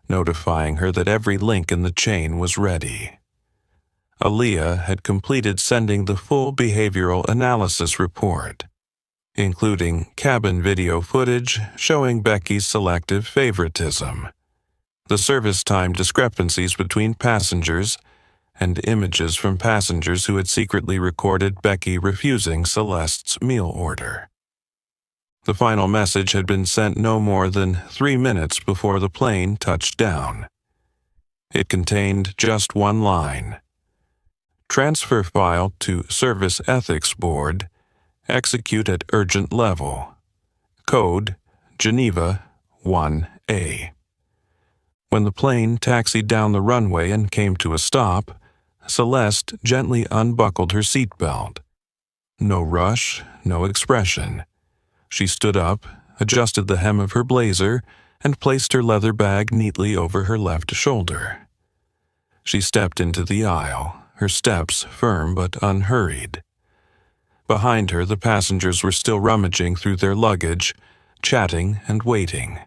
notifying her that every link in the chain was ready. Aaliyah had completed sending the full behavioral analysis report, including cabin video footage showing Becky's selective favoritism, the service time discrepancies between passengers, and images from passengers who had secretly recorded Becky refusing Celeste's meal order. The final message had been sent no more than 3 minutes before the plane touched down. It contained just one line. Transfer file to Service Ethics Board. Execute at urgent level. Code Geneva 1A. When the plane taxied down the runway and came to a stop, Celeste gently unbuckled her seatbelt. No rush, no expression. She stood up, adjusted the hem of her blazer, and placed her leather bag neatly over her left shoulder. She stepped into the aisle, her steps firm but unhurried. Behind her, the passengers were still rummaging through their luggage, chatting and waiting.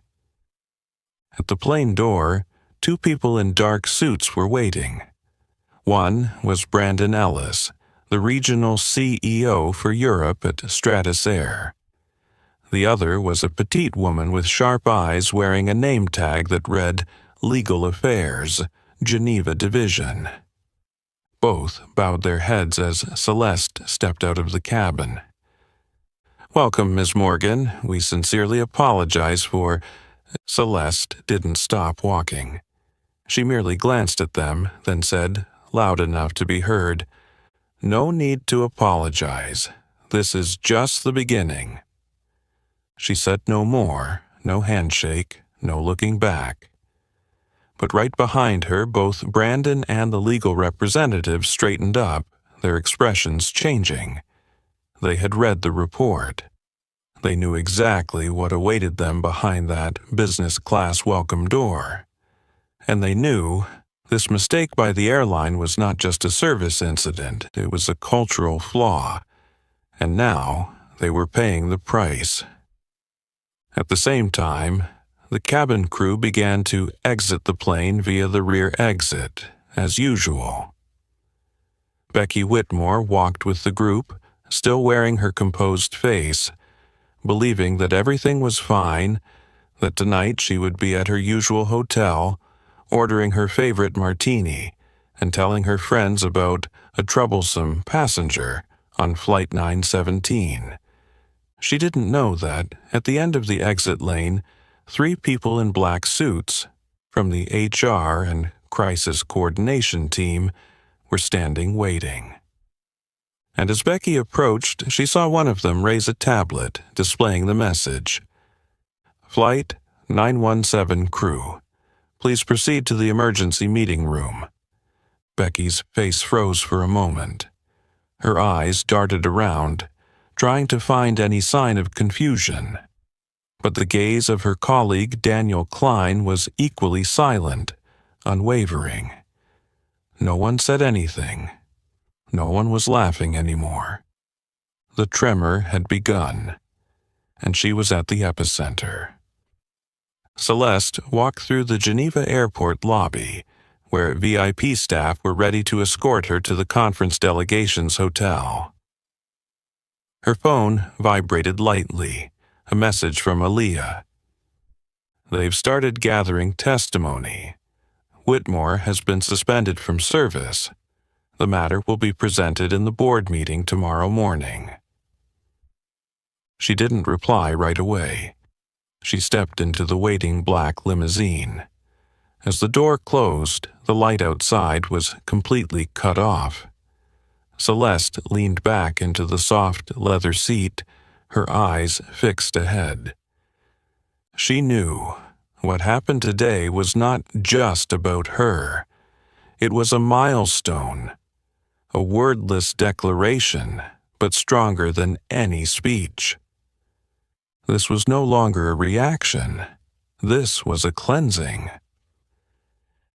At the plane door, 2 people in dark suits were waiting. One was Brandon Ellis, the regional CEO for Europe at Stratus Air. The other was a petite woman with sharp eyes wearing a name tag that read Legal Affairs, Geneva Division. Both bowed their heads as Celeste stepped out of the cabin. "Welcome, Ms. Morgan. We sincerely apologize for—" Celeste didn't stop walking. She merely glanced at them, then said, loud enough to be heard, "No need to apologize. This is just the beginning." She said no more, no handshake, no looking back. But right behind her, both Brandon and the legal representative straightened up, their expressions changing. They had read the report. They knew exactly what awaited them behind that business-class welcome door. And they knew this mistake by the airline was not just a service incident, it was a cultural flaw. And now they were paying the price. At the same time, the cabin crew began to exit the plane via the rear exit, as usual. Becky Whitmore walked with the group, still wearing her composed face, believing that everything was fine, that tonight she would be at her usual hotel, ordering her favorite martini, and telling her friends about a troublesome passenger on Flight 917. She didn't know that, at the end of the exit lane, 3 people in black suits, from the HR and crisis coordination team, were standing waiting. And as Becky approached, she saw one of them raise a tablet, displaying the message. "Flight 917 crew. Please proceed to the emergency meeting room." Becky's face froze for a moment. Her eyes darted around, trying to find any sign of confusion. But the gaze of her colleague Daniel Klein was equally silent, unwavering. No one said anything. No one was laughing anymore. The tremor had begun, and she was at the epicenter. Celeste walked through the Geneva airport lobby, where VIP staff were ready to escort her to the conference delegation's hotel. Her phone vibrated lightly, a message from Aaliyah. "They've started gathering testimony. Whitmore has been suspended from service. The matter will be presented in the board meeting tomorrow morning." She didn't reply right away. She stepped into the waiting black limousine. As the door closed, the light outside was completely cut off. Celeste leaned back into the soft leather seat, her eyes fixed ahead. She knew what happened today was not just about her. It was a milestone, a wordless declaration, but stronger than any speech. This was no longer a reaction. This was a cleansing.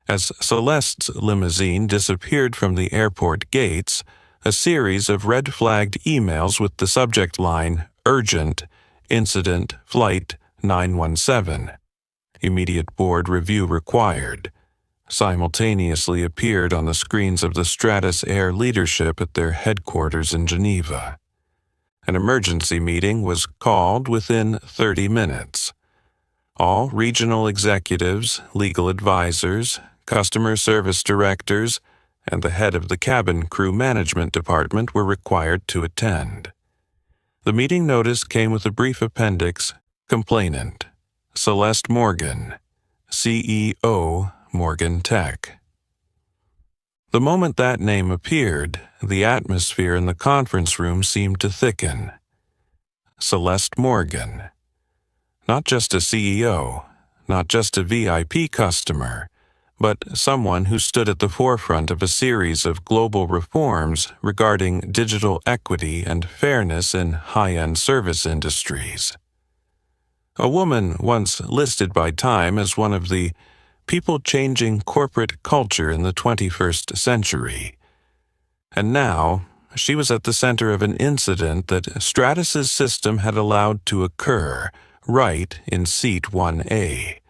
As Celeste's limousine disappeared from the airport gates, a series of red-flagged emails with the subject line, "Urgent, Incident, Flight 917, Immediate Board Review Required," simultaneously appeared on the screens of the Stratus Air leadership at their headquarters in Geneva. An emergency meeting was called within 30 minutes. All regional executives, legal advisors, customer service directors, and the head of the cabin crew management department were required to attend. The meeting notice came with a brief appendix, "Complainant, Celeste Morgan, CEO, Morgan Tech." The moment that name appeared, the atmosphere in the conference room seemed to thicken. Celeste Morgan. Not just a CEO, not just a VIP customer, but someone who stood at the forefront of a series of global reforms regarding digital equity and fairness in high-end service industries. A woman once listed by Time as one of the people changing corporate culture in the 21st century. And now, she was at the center of an incident that Stratus's system had allowed to occur, right in seat 1A.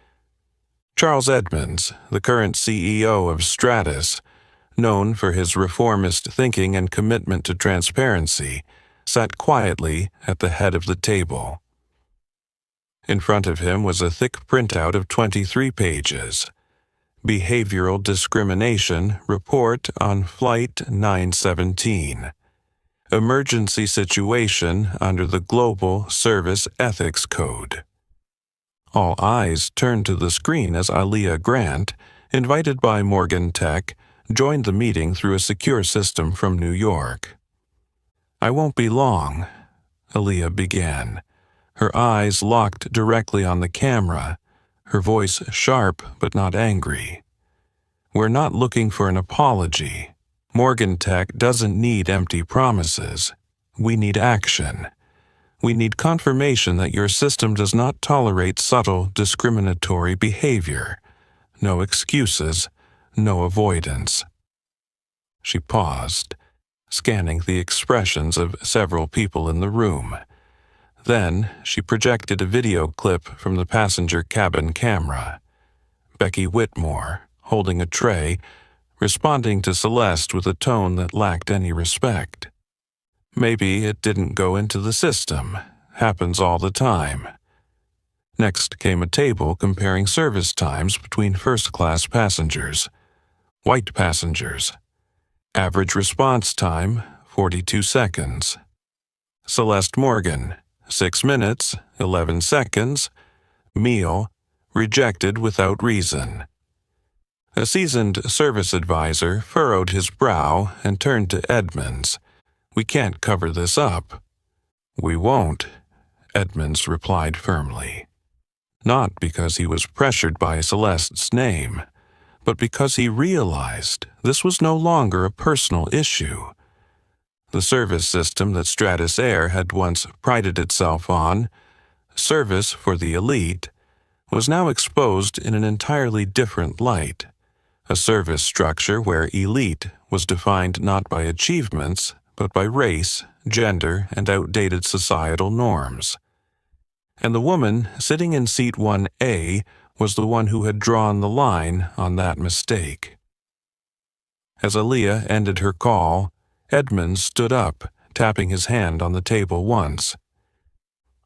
Charles Edmonds, the current CEO of Stratus, known for his reformist thinking and commitment to transparency, sat quietly at the head of the table. In front of him was a thick printout of 23 pages. Behavioral Discrimination Report on Flight 917. Emergency Situation under the Global Service Ethics Code. All eyes turned to the screen as Aaliyah Grant, invited by Morgan Tech, joined the meeting through a secure system from New York. "I won't be long," Aaliyah began. Her eyes locked directly on the camera, her voice sharp but not angry. "We're not looking for an apology. Morgan Tech doesn't need empty promises. We need action. We need confirmation that your system does not tolerate subtle discriminatory behavior. No excuses, no avoidance." She paused, scanning the expressions of several people in the room. Then she projected a video clip from the passenger cabin camera. Becky Whitmore, holding a tray, responding to Celeste with a tone that lacked any respect. Maybe it didn't go into the system. Happens all the time. Next came a table comparing service times between first-class passengers. White passengers. Average response time, 42 seconds. Celeste Morgan, 6 minutes, 11 seconds. Meal, rejected without reason. A seasoned service advisor furrowed his brow and turned to Edmonds. "We can't cover this up." "We won't," Edmonds replied firmly. Not because he was pressured by Celeste's name, but because he realized this was no longer a personal issue. The service system that Stratus Air had once prided itself on, service for the elite, was now exposed in an entirely different light. A service structure where elite was defined not by achievements, but by race, gender, and outdated societal norms. And the woman sitting in seat 1A was the one who had drawn the line on that mistake. As Aaliyah ended her call, Edmonds stood up, tapping his hand on the table once.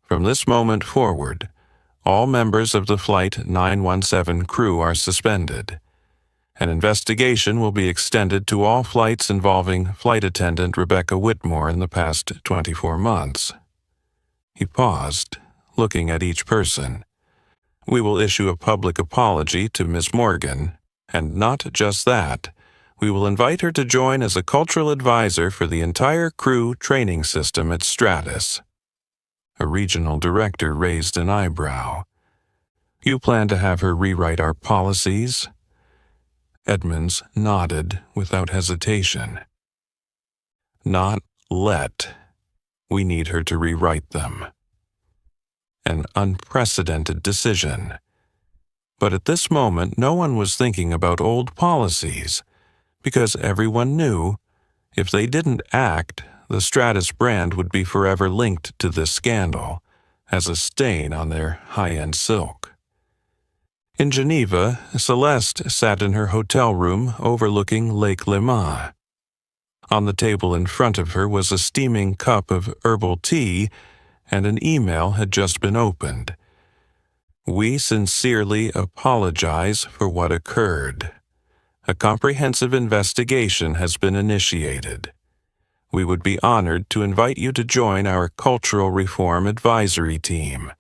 From this moment forward, all members of the Flight 917 crew are suspended. An investigation will be extended to all flights involving flight attendant Rebecca Whitmore in the past 24 months. He paused, looking at each person. We will issue a public apology to Ms. Morgan, and not just that, we will invite her to join as a cultural advisor for the entire crew training system at Stratus. A regional director raised an eyebrow. You plan to have her rewrite our policies? Edmonds nodded without hesitation. Not let. We need her to rewrite them. An unprecedented decision. But at this moment, no one was thinking about old policies, because everyone knew if they didn't act, the Stratus brand would be forever linked to this scandal as a stain on their high-end silk. In Geneva, Celeste sat in her hotel room overlooking Lake Léman. On the table in front of her was a steaming cup of herbal tea, and an email had just been opened. We sincerely apologize for what occurred. A comprehensive investigation has been initiated. We would be honored to invite you to join our Cultural Reform Advisory Team.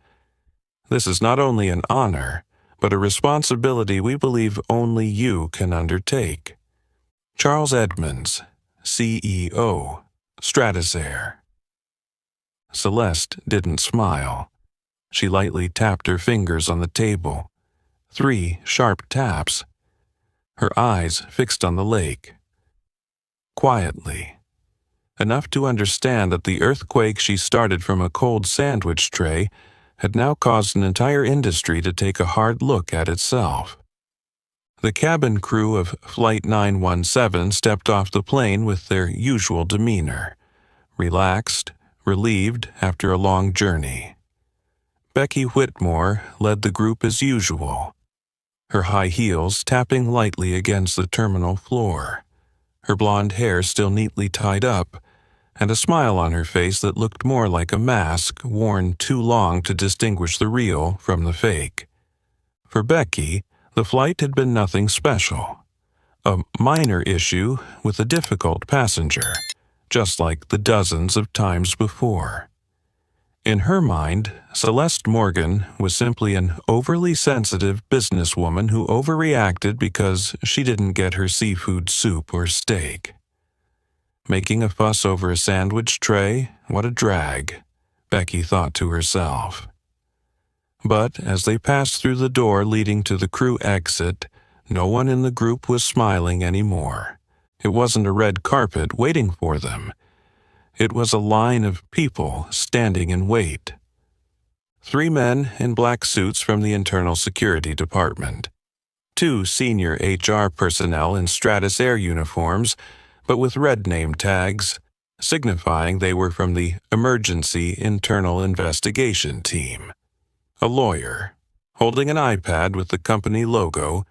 This is not only an honor, but a responsibility we believe only you can undertake. Charles Edmonds, CEO, Stratus Air. Celeste didn't smile. She lightly tapped her fingers on the table. 3 sharp taps. Her eyes fixed on the lake. Quietly. Enough to understand that the earthquake she started from a cold sandwich tray had now caused an entire industry to take a hard look at itself. The cabin crew of Flight 917 stepped off the plane with their usual demeanor, relaxed, relieved after a long journey. Becky Whitmore led the group as usual, her high heels tapping lightly against the terminal floor, her blonde hair still neatly tied up, and a smile on her face that looked more like a mask worn too long to distinguish the real from the fake. For Becky, the flight had been nothing special. A minor issue with a difficult passenger, just like the dozens of times before. In her mind, Celeste Morgan was simply an overly sensitive businesswoman who overreacted because she didn't get her seafood soup or steak. Making a fuss over a sandwich tray, what a drag, Becky thought to herself. But as they passed through the door leading to the crew exit, no one in the group was smiling anymore. It wasn't a red carpet waiting for them. It was a line of people standing in wait. 3 men in black suits from the Internal Security Department. 2 senior HR personnel in Stratus Air uniforms, but with red name tags, signifying they were from the Emergency Internal Investigation Team. A lawyer, holding an iPad with the company logo,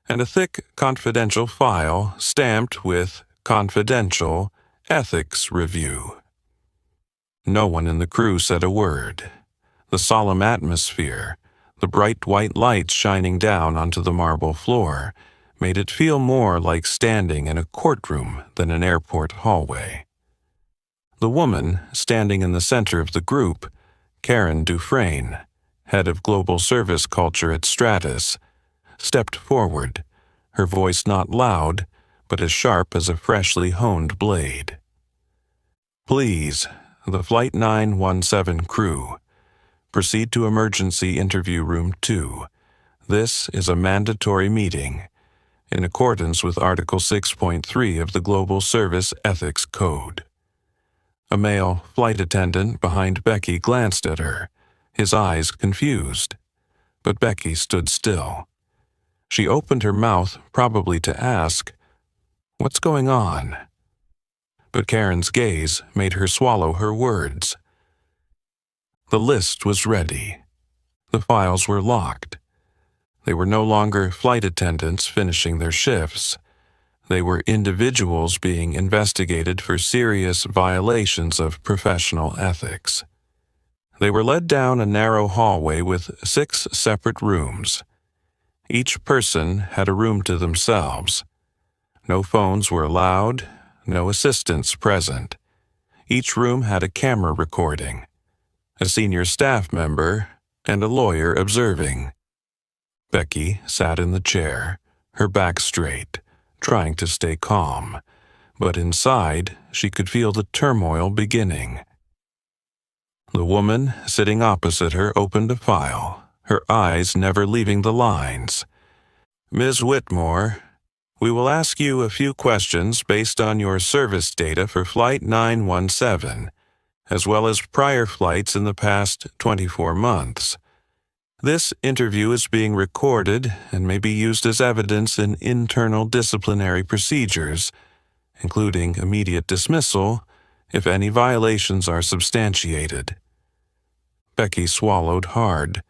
and a thick confidential file stamped with Confidential Ethics Review. No one in the crew said a word. The solemn atmosphere, the bright white lights shining down onto the marble floor, made it feel more like standing in a courtroom than an airport hallway. The woman standing in the center of the group, Karen Dufresne, head of global service culture at Stratus, stepped forward, her voice not loud, but as sharp as a freshly honed blade. Please, the Flight 917 crew, proceed to Emergency Interview Room 2. This is a mandatory meeting, in accordance with Article 6.3 of the Global Service Ethics Code. A male flight attendant behind Becky glanced at her, his eyes confused. But Becky stood still. She opened her mouth, probably to ask, "What's going on?" But Karen's gaze made her swallow her words. The list was ready. The files were locked. They were no longer flight attendants finishing their shifts. They were individuals being investigated for serious violations of professional ethics. They were led down a narrow hallway with 6 separate rooms. Each person had a room to themselves. No phones were allowed, no assistants present. Each room had a camera recording, a senior staff member, and a lawyer observing. Becky sat in the chair, her back straight, trying to stay calm, but inside she could feel the turmoil beginning. The woman sitting opposite her opened a file, her eyes never leaving the lines. "Ms. Whitmore, we will ask you a few questions based on your service data for Flight 917, as well as prior flights in the past 24 months. This interview is being recorded and may be used as evidence in internal disciplinary procedures, including immediate dismissal if any violations are substantiated." Becky swallowed hard.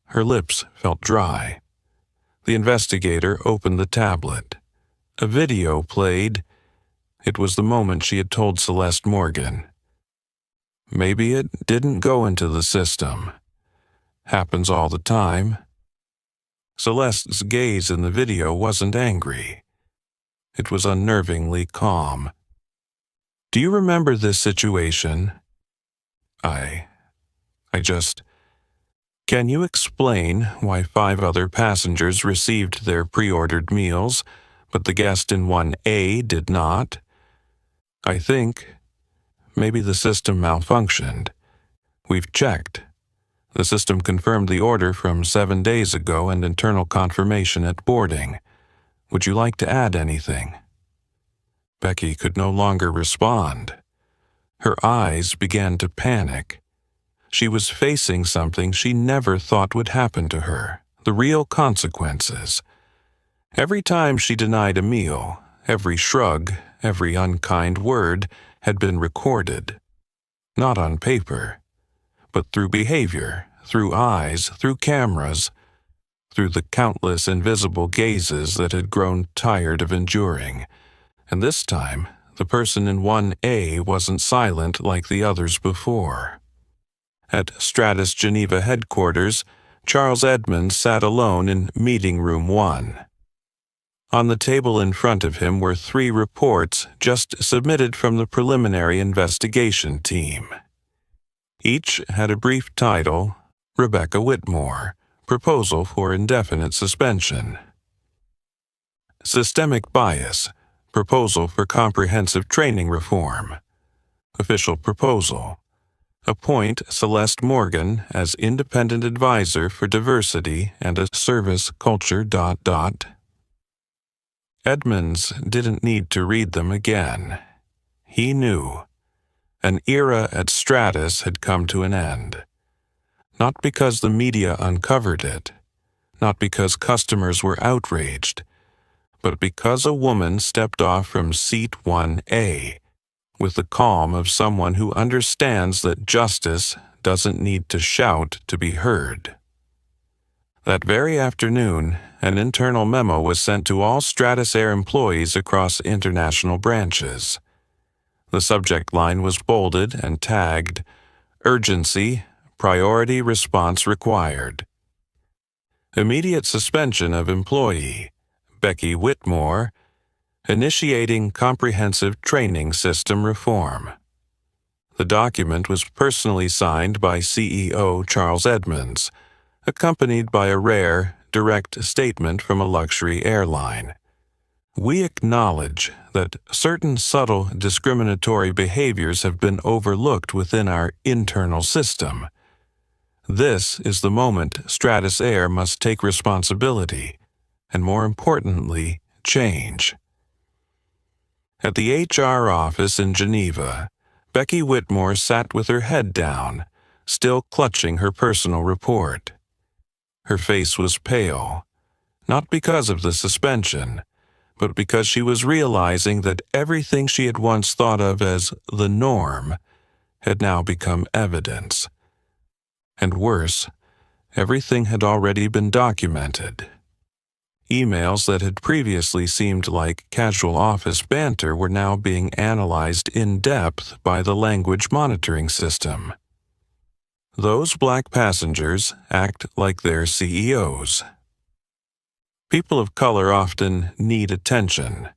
Her lips felt dry. The investigator opened the tablet. A video played. It was the moment she had told Celeste Morgan. Maybe it didn't go into the system. Happens all the time. Celeste's gaze in the video wasn't angry. It was unnervingly calm. "Do you remember this situation?" I just... "Can you explain why 5 other passengers received their pre-ordered meals, but the guest in 1A did not?" "I think maybe the system malfunctioned. We've checked. The system confirmed the order from 7 days ago and internal confirmation at boarding. Would you like to add anything?" Becky could no longer respond. Her eyes began to panic. She was facing something she never thought would happen to her, the real consequences. Every time she denied a meal, every shrug, every unkind word had been recorded. Not on paper, but through behavior, through eyes, through cameras, through the countless invisible gazes that had grown tired of enduring. And this time, the person in 1A wasn't silent like the others before. At Stratus Geneva headquarters, Charles Edmonds sat alone in meeting room 1. On the table in front of him were 3 reports just submitted from the preliminary investigation team. Each had a brief title: Rebecca Whitmore, Proposal for Indefinite Suspension. Systemic Bias, Proposal for Comprehensive Training Reform. Official Proposal: Appoint Celeste Morgan as Independent Advisor for Diversity and a Service Culture... Edmonds didn't need to read them again. He knew. An era at Stratus had come to an end. Not because the media uncovered it, not because customers were outraged, but because a woman stepped off from seat 1A with the calm of someone who understands that justice doesn't need to shout to be heard. That very afternoon, an internal memo was sent to all Stratus Air employees across international branches. The subject line was bolded and tagged, "Urgency, Priority Response Required." Immediate suspension of employee, Becky Whitmore, initiating comprehensive training system reform. The document was personally signed by CEO Charles Edmonds, accompanied by a rare, direct statement from a luxury airline. "We acknowledge that certain subtle discriminatory behaviors have been overlooked within our internal system. This is the moment Stratus Air must take responsibility, and more importantly, change." At the HR office in Geneva, Becky Whitmore sat with her head down, still clutching her personal report. Her face was pale, not because of the suspension, but because she was realizing that everything she had once thought of as the norm had now become evidence. And worse, everything had already been documented. Emails that had previously seemed like casual office banter were now being analyzed in depth by the language monitoring system. Those black passengers act like their CEOs. People of color often need attention.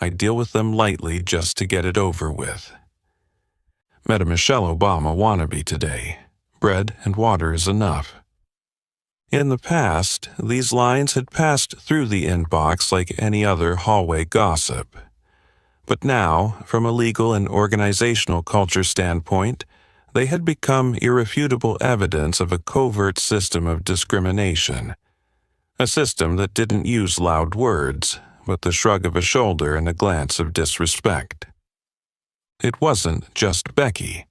I deal with them lightly just to get it over with. Met a Michelle Obama wannabe today. Bread and water is enough. In the past, these lines had passed through the inbox like any other hallway gossip. But now, from a legal and organizational culture standpoint, they had become irrefutable evidence of a covert system of discrimination. A system that didn't use loud words, but the shrug of a shoulder and a glance of disrespect. It wasn't just Becky.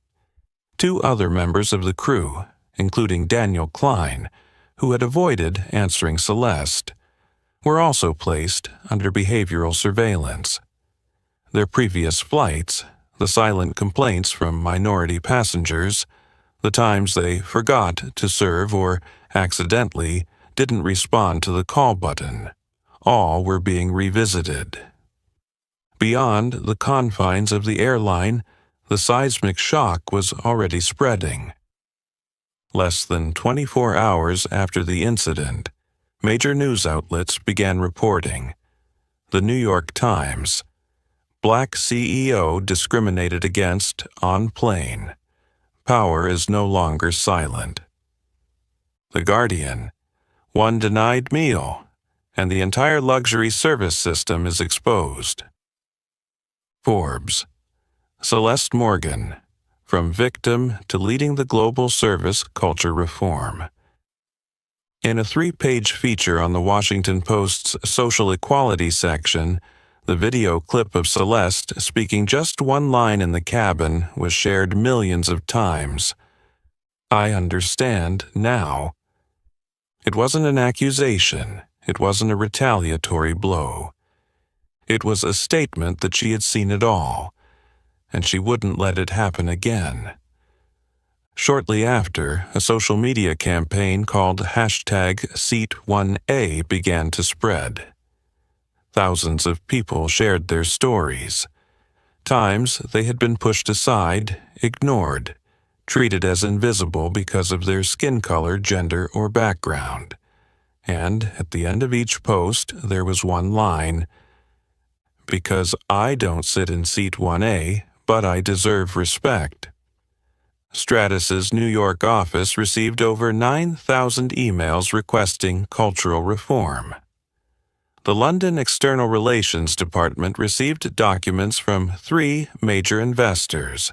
2 other members of the crew, including Daniel Klein, who had avoided answering Celeste, were also placed under behavioral surveillance. Their previous flights, the silent complaints from minority passengers, the times they forgot to serve or accidentally didn't respond to the call button, all were being revisited. Beyond the confines of the airline, the seismic shock was already spreading. Less than 24 hours after the incident, major news outlets began reporting. The New York Times, Black CEO discriminated against on plane. Power is no longer silent. The Guardian, one denied meal, and the entire luxury service system is exposed. Forbes, Celeste Morgan, from victim to leading the global service culture reform. In a 3-page feature on the Washington Post's social equality section, the video clip of Celeste speaking just one line in the cabin was shared millions of times. I understand now. It wasn't an accusation. It wasn't a retaliatory blow. It was a statement that she had seen it all, and she wouldn't let it happen again. Shortly after, a social media campaign called #Seat1A began to spread. Thousands of people shared their stories. Times they had been pushed aside, ignored, treated as invisible because of their skin color, gender, or background. And at the end of each post, there was one line, "Because I don't sit in Seat 1A, but I deserve respect." Stratus's New York office received over 9,000 emails requesting cultural reform. The London External Relations Department received documents from 3 major investors,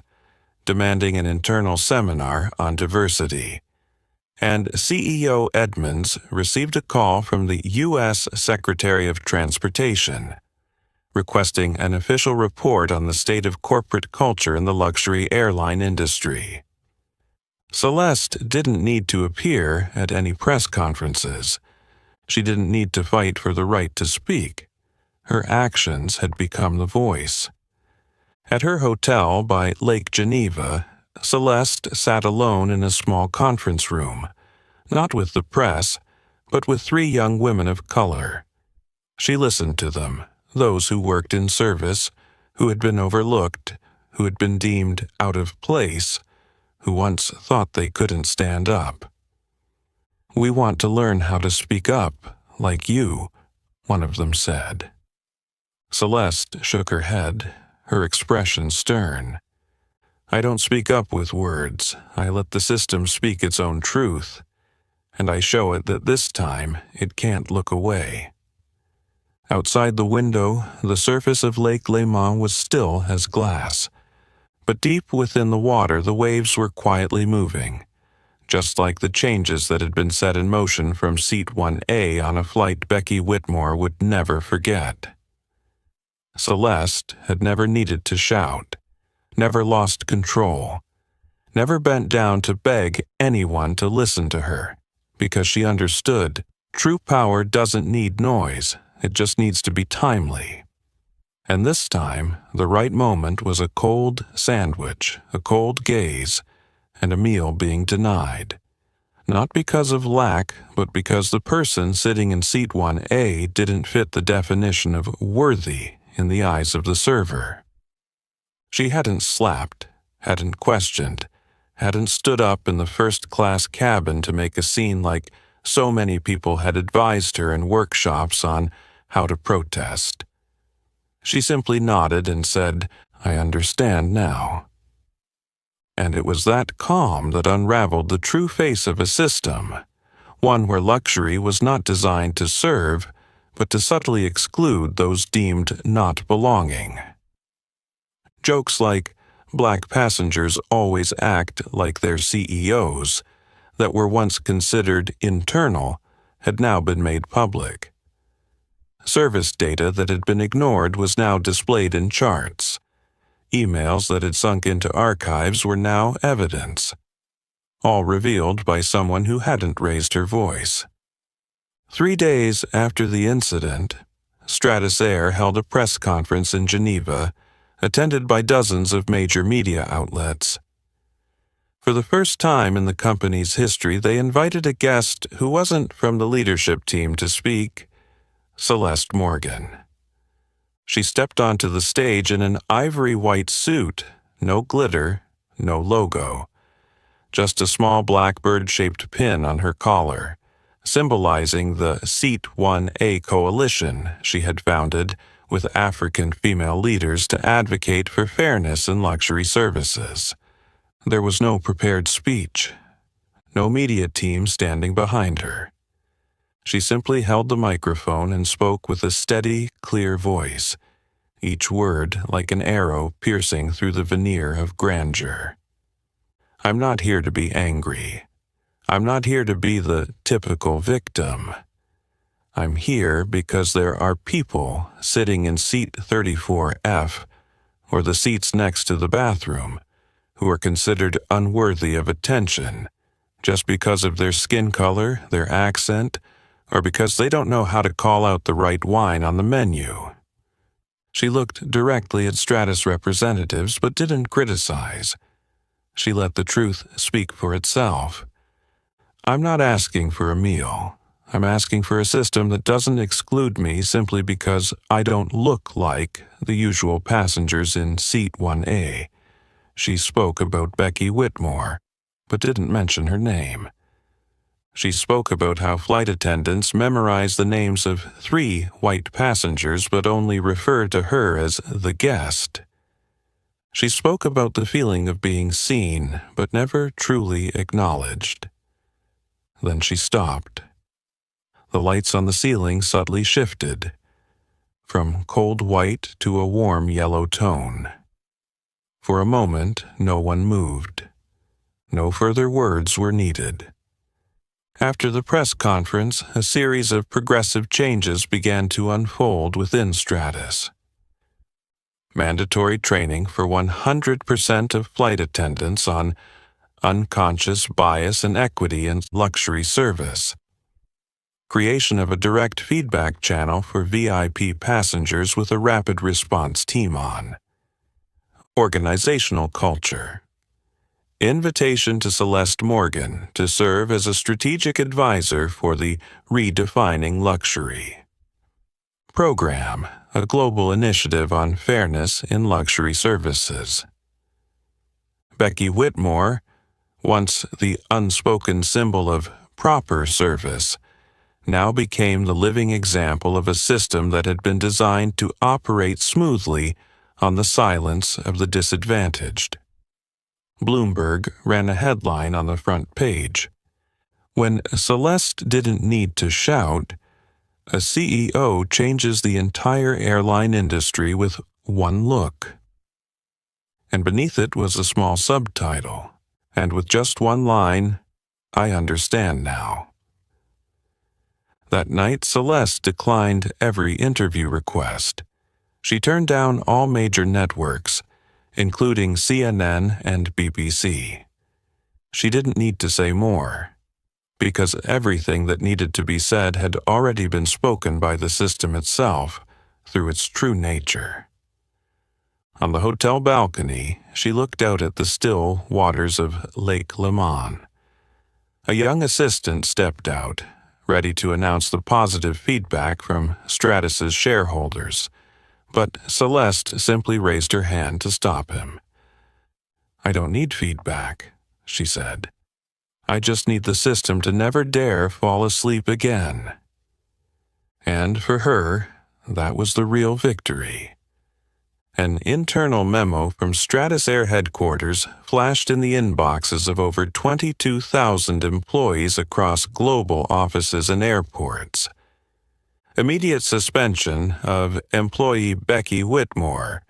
demanding an internal seminar on diversity. And CEO Edmonds received a call from the U.S. Secretary of Transportation, requesting an official report on the state of corporate culture in the luxury airline industry. Celeste didn't need to appear at any press conferences. She didn't need to fight for the right to speak. Her actions had become the voice. At her hotel by Lake Geneva, Celeste sat alone in a small conference room, not with the press, but with 3 young women of color. She listened to them, those who worked in service, who had been overlooked, who had been deemed out of place, who once thought they couldn't stand up. "We want to learn how to speak up, like you," one of them said. Celeste shook her head, her expression stern. "I don't speak up with words. I let the system speak its own truth, and I show it that this time it can't look away." Outside the window, the surface of Lake Léman was still as glass, but deep within the water the waves were quietly moving, just like the changes that had been set in motion from Seat 1A on a flight Becky Whitmore would never forget. Celeste had never needed to shout, never lost control, never bent down to beg anyone to listen to her, because she understood true power doesn't need noise. It just needs to be timely. And this time, the right moment was a cold sandwich, a cold gaze, and a meal being denied. Not because of lack, but because the person sitting in seat 1A didn't fit the definition of worthy in the eyes of the server. She hadn't slapped, hadn't questioned, hadn't stood up in the first-class cabin to make a scene like so many people had advised her in workshops on how to protest. She simply nodded and said, "I understand now." And it was that calm that unraveled the true face of a system, one where luxury was not designed to serve, but to subtly exclude those deemed not belonging. Jokes like, "Black passengers always act like their CEOs," that were once considered internal, had now been made public. Service data that had been ignored was now displayed in charts. Emails that had sunk into archives were now evidence, all revealed by someone who hadn't raised her voice. 3 days after the incident, Stratus Air held a press conference in Geneva, attended by dozens of major media outlets. For the first time in the company's history, they invited a guest who wasn't from the leadership team to speak, Celeste Morgan. She stepped onto the stage in an ivory white suit, no glitter, no logo, just a small blackbird-shaped pin on her collar, symbolizing the Seat 1A coalition she had founded with African female leaders to advocate for fairness in luxury services. There was no prepared speech, no media team standing behind her. She simply held the microphone and spoke with a steady, clear voice, each word like an arrow piercing through the veneer of grandeur. "I'm not here to be angry. I'm not here to be the typical victim. I'm here because there are people sitting in seat 34F, or the seats next to the bathroom, who are considered unworthy of attention just because of their skin color, their accent, or because they don't know how to call out the right wine on the menu." She looked directly at Stratus representatives but didn't criticize. She let the truth speak for itself. "I'm not asking for a meal. I'm asking for a system that doesn't exclude me simply because I don't look like the usual passengers in seat 1A. She spoke about Becky Whitmore, but didn't mention her name. She spoke about how flight attendants memorize the names of 3 white passengers but only refer to her as the guest. She spoke about the feeling of being seen but never truly acknowledged. Then she stopped. The lights on the ceiling subtly shifted, from cold white to a warm yellow tone. For a moment, no one moved. No further words were needed. After the press conference, a series of progressive changes began to unfold within Stratus. Mandatory training for 100% of flight attendants on unconscious bias and equity in luxury service. Creation of a direct feedback channel for VIP passengers with a rapid response team on. Organizational culture. Invitation to Celeste Morgan to serve as a strategic advisor for the Redefining Luxury program, a global initiative on fairness in luxury services. Becky Whitmore, once the unspoken symbol of proper service, now became the living example of a system that had been designed to operate smoothly on the silence of the disadvantaged. Bloomberg ran a headline on the front page. "When Celeste didn't need to shout, a CEO changes the entire airline industry with one look." And beneath it was a small subtitle, and with just one line, "I understand now." That night, Celeste declined every interview request. She turned down all major networks, including CNN and BBC. She didn't need to say more, because everything that needed to be said had already been spoken by the system itself through its true nature. On the hotel balcony, she looked out at the still waters of Lake Leman. A young assistant stepped out, ready to announce the positive feedback from Stratus's shareholders, but Celeste simply raised her hand to stop him. "I don't need feedback," she said. "I just need the system to never dare fall asleep again." And for her, that was the real victory. An internal memo from Stratus Air headquarters flashed in the inboxes of over 22,000 employees across global offices and airports. Immediate suspension of employee Becky Whitmore,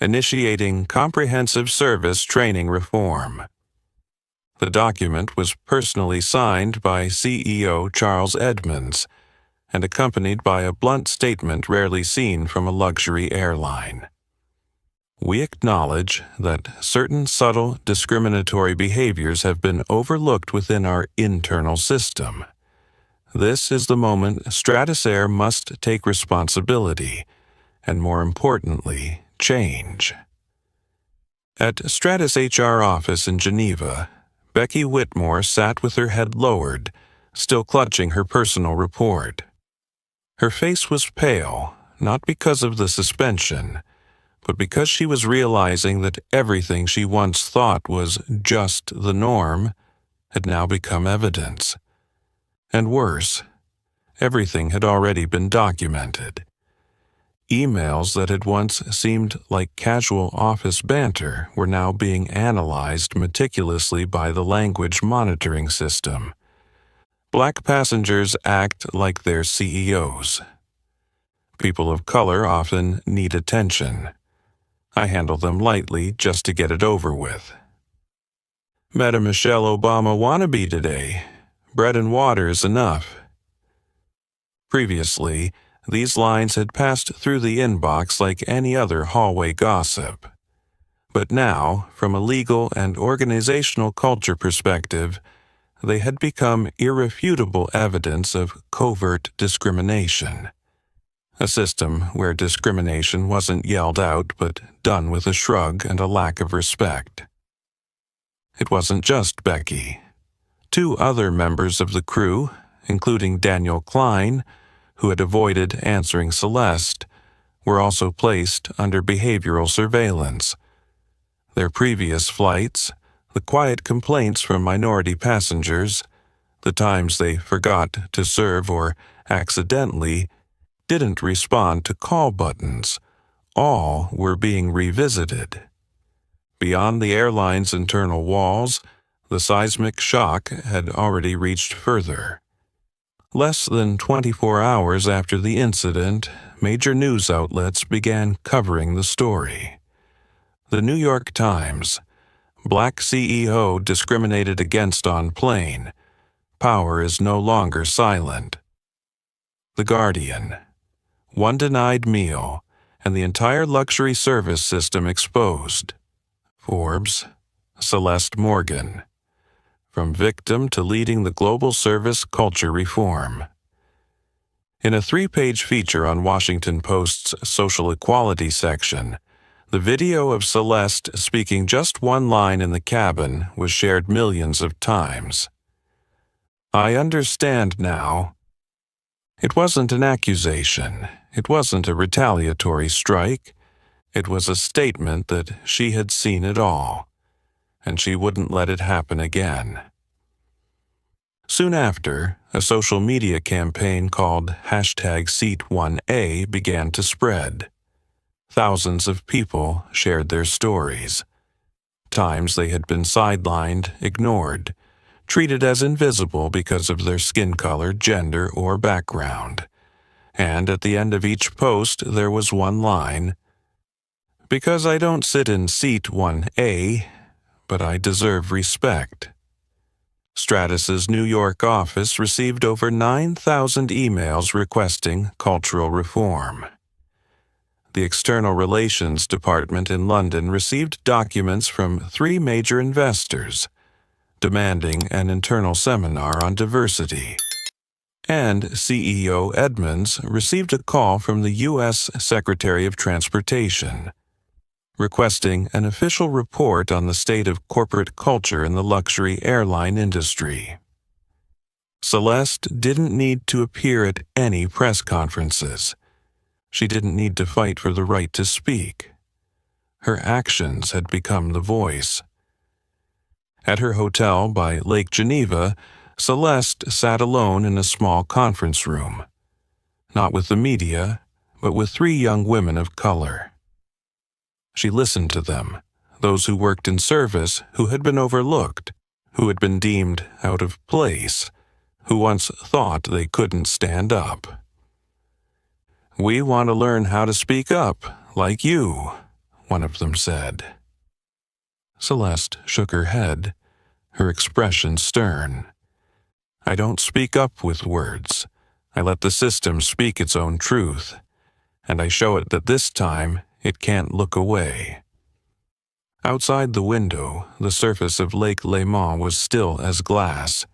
initiating comprehensive service training reform. The document was personally signed by CEO Charles Edmonds and accompanied by a blunt statement rarely seen from a luxury airline. "We acknowledge that certain subtle discriminatory behaviors have been overlooked within our internal system. This is the moment Stratus Air must take responsibility, and more importantly, change." At Stratus HR office in Geneva, Becky Whitmore sat with her head lowered, still clutching her personal report. Her face was pale, not because of the suspension, but because she was realizing that everything she once thought was just the norm had now become evidence. And worse, everything had already been documented. Emails that had once seemed like casual office banter were now being analyzed meticulously by the language monitoring system. Black passengers act like their CEOs. People of color often need attention. I handle them lightly just to get it over with. "Met a Michelle Obama wannabe today. Bread and water is enough." Previously, these lines had passed through the inbox like any other hallway gossip. But now, from a legal and organizational culture perspective, they had become irrefutable evidence of covert discrimination. A system where discrimination wasn't yelled out but done with a shrug and a lack of respect. It wasn't just Becky. 2 other members of the crew, including Daniel Klein, who had avoided answering Celeste, were also placed under behavioral surveillance. Their previous flights, the quiet complaints from minority passengers, the times they forgot to serve or accidentally didn't respond to call buttons, all were being revisited. Beyond the airline's internal walls, the seismic shock had already reached further. Less than 24 hours after the incident, major news outlets began covering the story. The New York Times, "Black CEO discriminated against on plane. Power is no longer silent." The Guardian, "One denied meal, and the entire luxury service system exposed." Forbes, Celeste Morgan, "From victim to leading the global service culture reform." In a 3-page feature on Washington Post's social equality section, the video of Celeste speaking just one line in the cabin was shared millions of times. "I understand now." It wasn't an accusation. It wasn't a retaliatory strike. It was a statement that she had seen it all, and she wouldn't let it happen again. Soon after, a social media campaign called #Seat1A began to spread. Thousands of people shared their stories. Times they had been sidelined, ignored, treated as invisible because of their skin color, gender, or background. And at the end of each post there was one line, "Because I don't sit in seat 1A, but I deserve respect." Stratus's New York office received over 9,000 emails requesting cultural reform. The External Relations Department in London received documents from 3 major investors, demanding an internal seminar on diversity. And CEO Edmonds received a call from the U.S. Secretary of Transportation, requesting an official report on the state of corporate culture in the luxury airline industry. Celeste didn't need to appear at any press conferences. She didn't need to fight for the right to speak. Her actions had become the voice. At her hotel by Lake Geneva, Celeste sat alone in a small conference room. Not with the media, but with 3 young women of color. She listened to them, those who worked in service, who had been overlooked, who had been deemed out of place, who once thought they couldn't stand up. "We want to learn how to speak up, like you," one of them said. Celeste shook her head, her expression stern. "I don't speak up with words. I let the system speak its own truth, and I show it that this time it can't look away." Outside the window, the surface of Lake Léman was still as glass,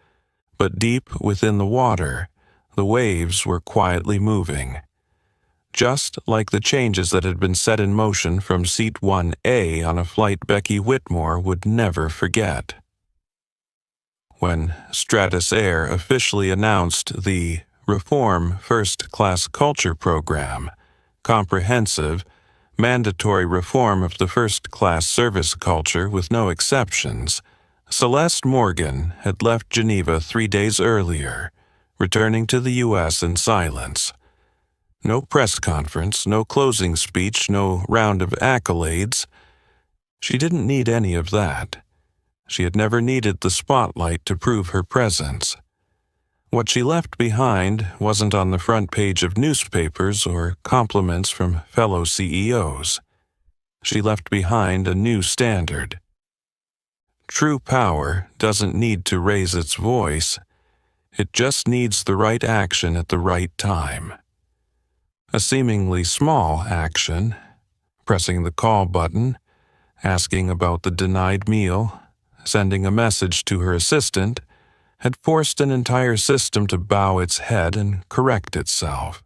but deep within the water, the waves were quietly moving. Just like the changes that had been set in motion from Seat 1A on a flight Becky Whitmore would never forget. When Stratus Air officially announced the Reform First Class Culture Program, comprehensive, mandatory reform of the first-class service culture with no exceptions, Celeste Morgan had left Geneva 3 days earlier, returning to the U.S. in silence. No press conference, no closing speech, no round of accolades. She didn't need any of that. She had never needed the spotlight to prove her presence. What she left behind wasn't on the front page of newspapers or compliments from fellow CEOs. She left behind a new standard. True power doesn't need to raise its voice. It just needs the right action at the right time. A seemingly small action, pressing the call button, asking about the denied meal, sending a message to her assistant, had forced an entire system to bow its head and correct itself.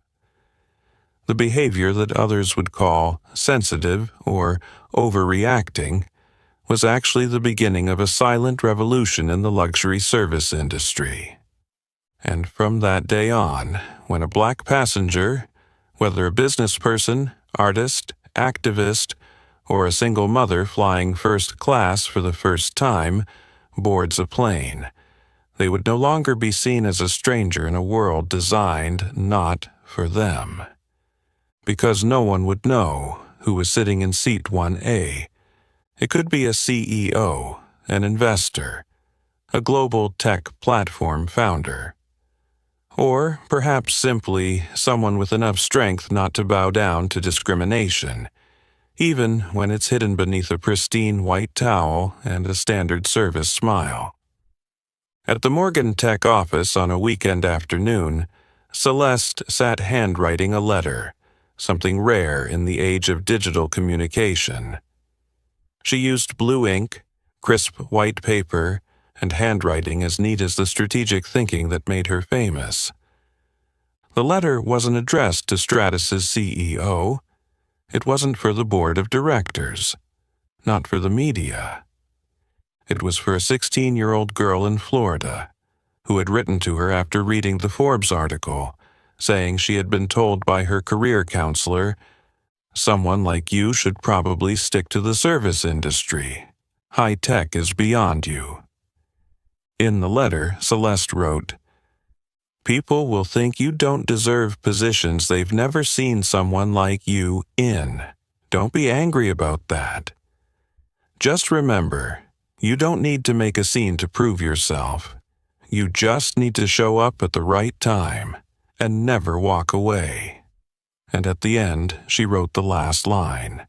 The behavior that others would call sensitive or overreacting was actually the beginning of a silent revolution in the luxury service industry. And from that day on, when a black passenger, whether a business person, artist, activist, or a single mother flying first class for the first time, boards a plane, they would no longer be seen as a stranger in a world designed not for them. Because no one would know who was sitting in seat 1A. It could be a CEO, an investor, a global tech platform founder, or perhaps simply someone with enough strength not to bow down to discrimination, even when it's hidden beneath a pristine white towel and a standard service smile. At the Morgan Tech office on a weekend afternoon, Celeste sat handwriting a letter, something rare in the age of digital communication. She used blue ink, crisp white paper, and handwriting as neat as the strategic thinking that made her famous. The letter wasn't addressed to Stratus's CEO. It wasn't for the board of directors, not for the media. It was for a 16-year-old girl in Florida who had written to her after reading the Forbes article, saying she had been told by her career counselor, "Someone like you should probably stick to the service industry. High tech is beyond you." In the letter, Celeste wrote, "People will think you don't deserve positions they've never seen someone like you in. Don't be angry about that. Just remember, you don't need to make a scene to prove yourself. You just need to show up at the right time and never walk away." And at the end, she wrote the last line.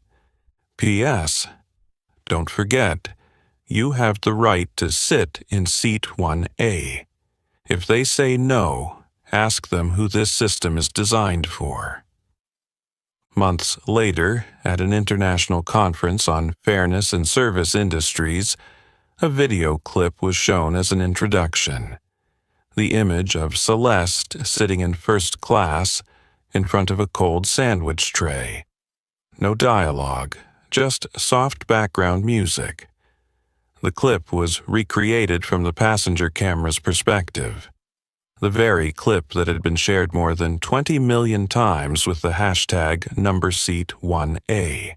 "P.S. Don't forget, you have the right to sit in seat 1A. If they say no, ask them who this system is designed for." Months later, at an international conference on fairness in service industries, a video clip was shown as an introduction. The image of Celeste sitting in first class in front of a cold sandwich tray. No dialogue, just soft background music. The clip was recreated from the passenger camera's perspective. the very clip that had been shared more than 20 million times with the hashtag #seat1A.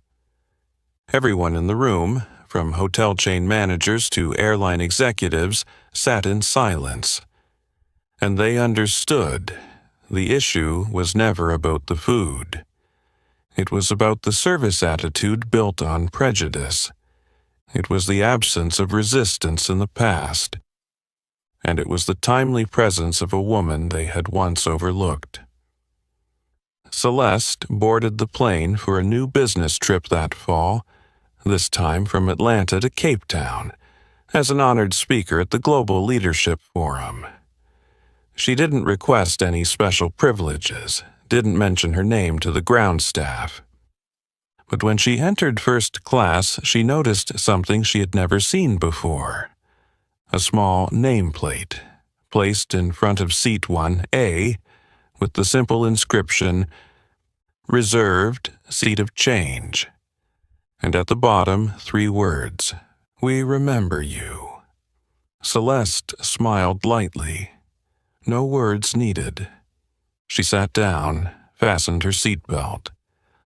Everyone in the room, from hotel chain managers to airline executives, sat in silence. And they understood the issue was never about the food. It was about the service attitude built on prejudice. It was the absence of resistance in the past. And it was the timely presence of a woman they had once overlooked. Celeste boarded the plane for a new business trip that fall, this time from Atlanta to Cape Town, as an honored speaker at the Global Leadership Forum. She didn't request any special privileges, didn't mention her name to the ground staff. But when she entered first class, she noticed something she had never seen before. A small nameplate, placed in front of seat 1A, with the simple inscription, "Reserved Seat of Change." And at the bottom, 3 words, "We remember you." Celeste smiled lightly. No words needed. She sat down, fastened her seatbelt.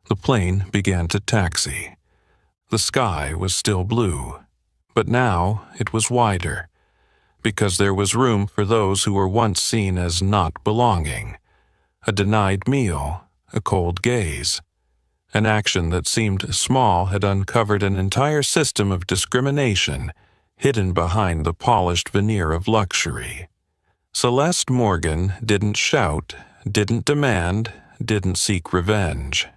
The plane began to taxi. The sky was still blue, but now it was wider, because there was room for those who were once seen as not belonging. A denied meal, a cold gaze. An action that seemed small had uncovered an entire system of discrimination hidden behind the polished veneer of luxury. Celeste Morgan didn't shout, didn't demand, didn't seek revenge.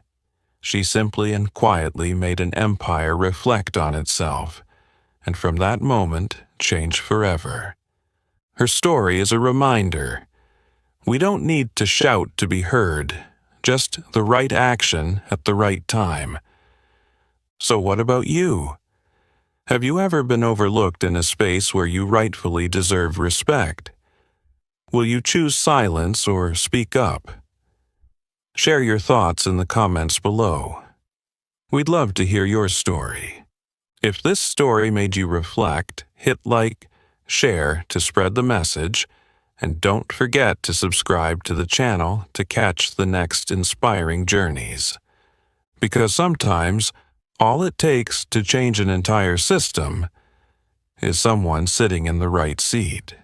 She simply and quietly made an empire reflect on itself, and from that moment change forever. Her story is a reminder. We don't need to shout to be heard, just the right action at the right time. So what about you? Have you ever been overlooked in a space where you rightfully deserve respect? Will you choose silence or speak up? Share your thoughts in the comments below. We'd love to hear your story. If this story made you reflect, hit like, share to spread the message, and don't forget to subscribe to the channel to catch the next inspiring journeys. Because sometimes, all it takes to change an entire system is someone sitting in the right seat.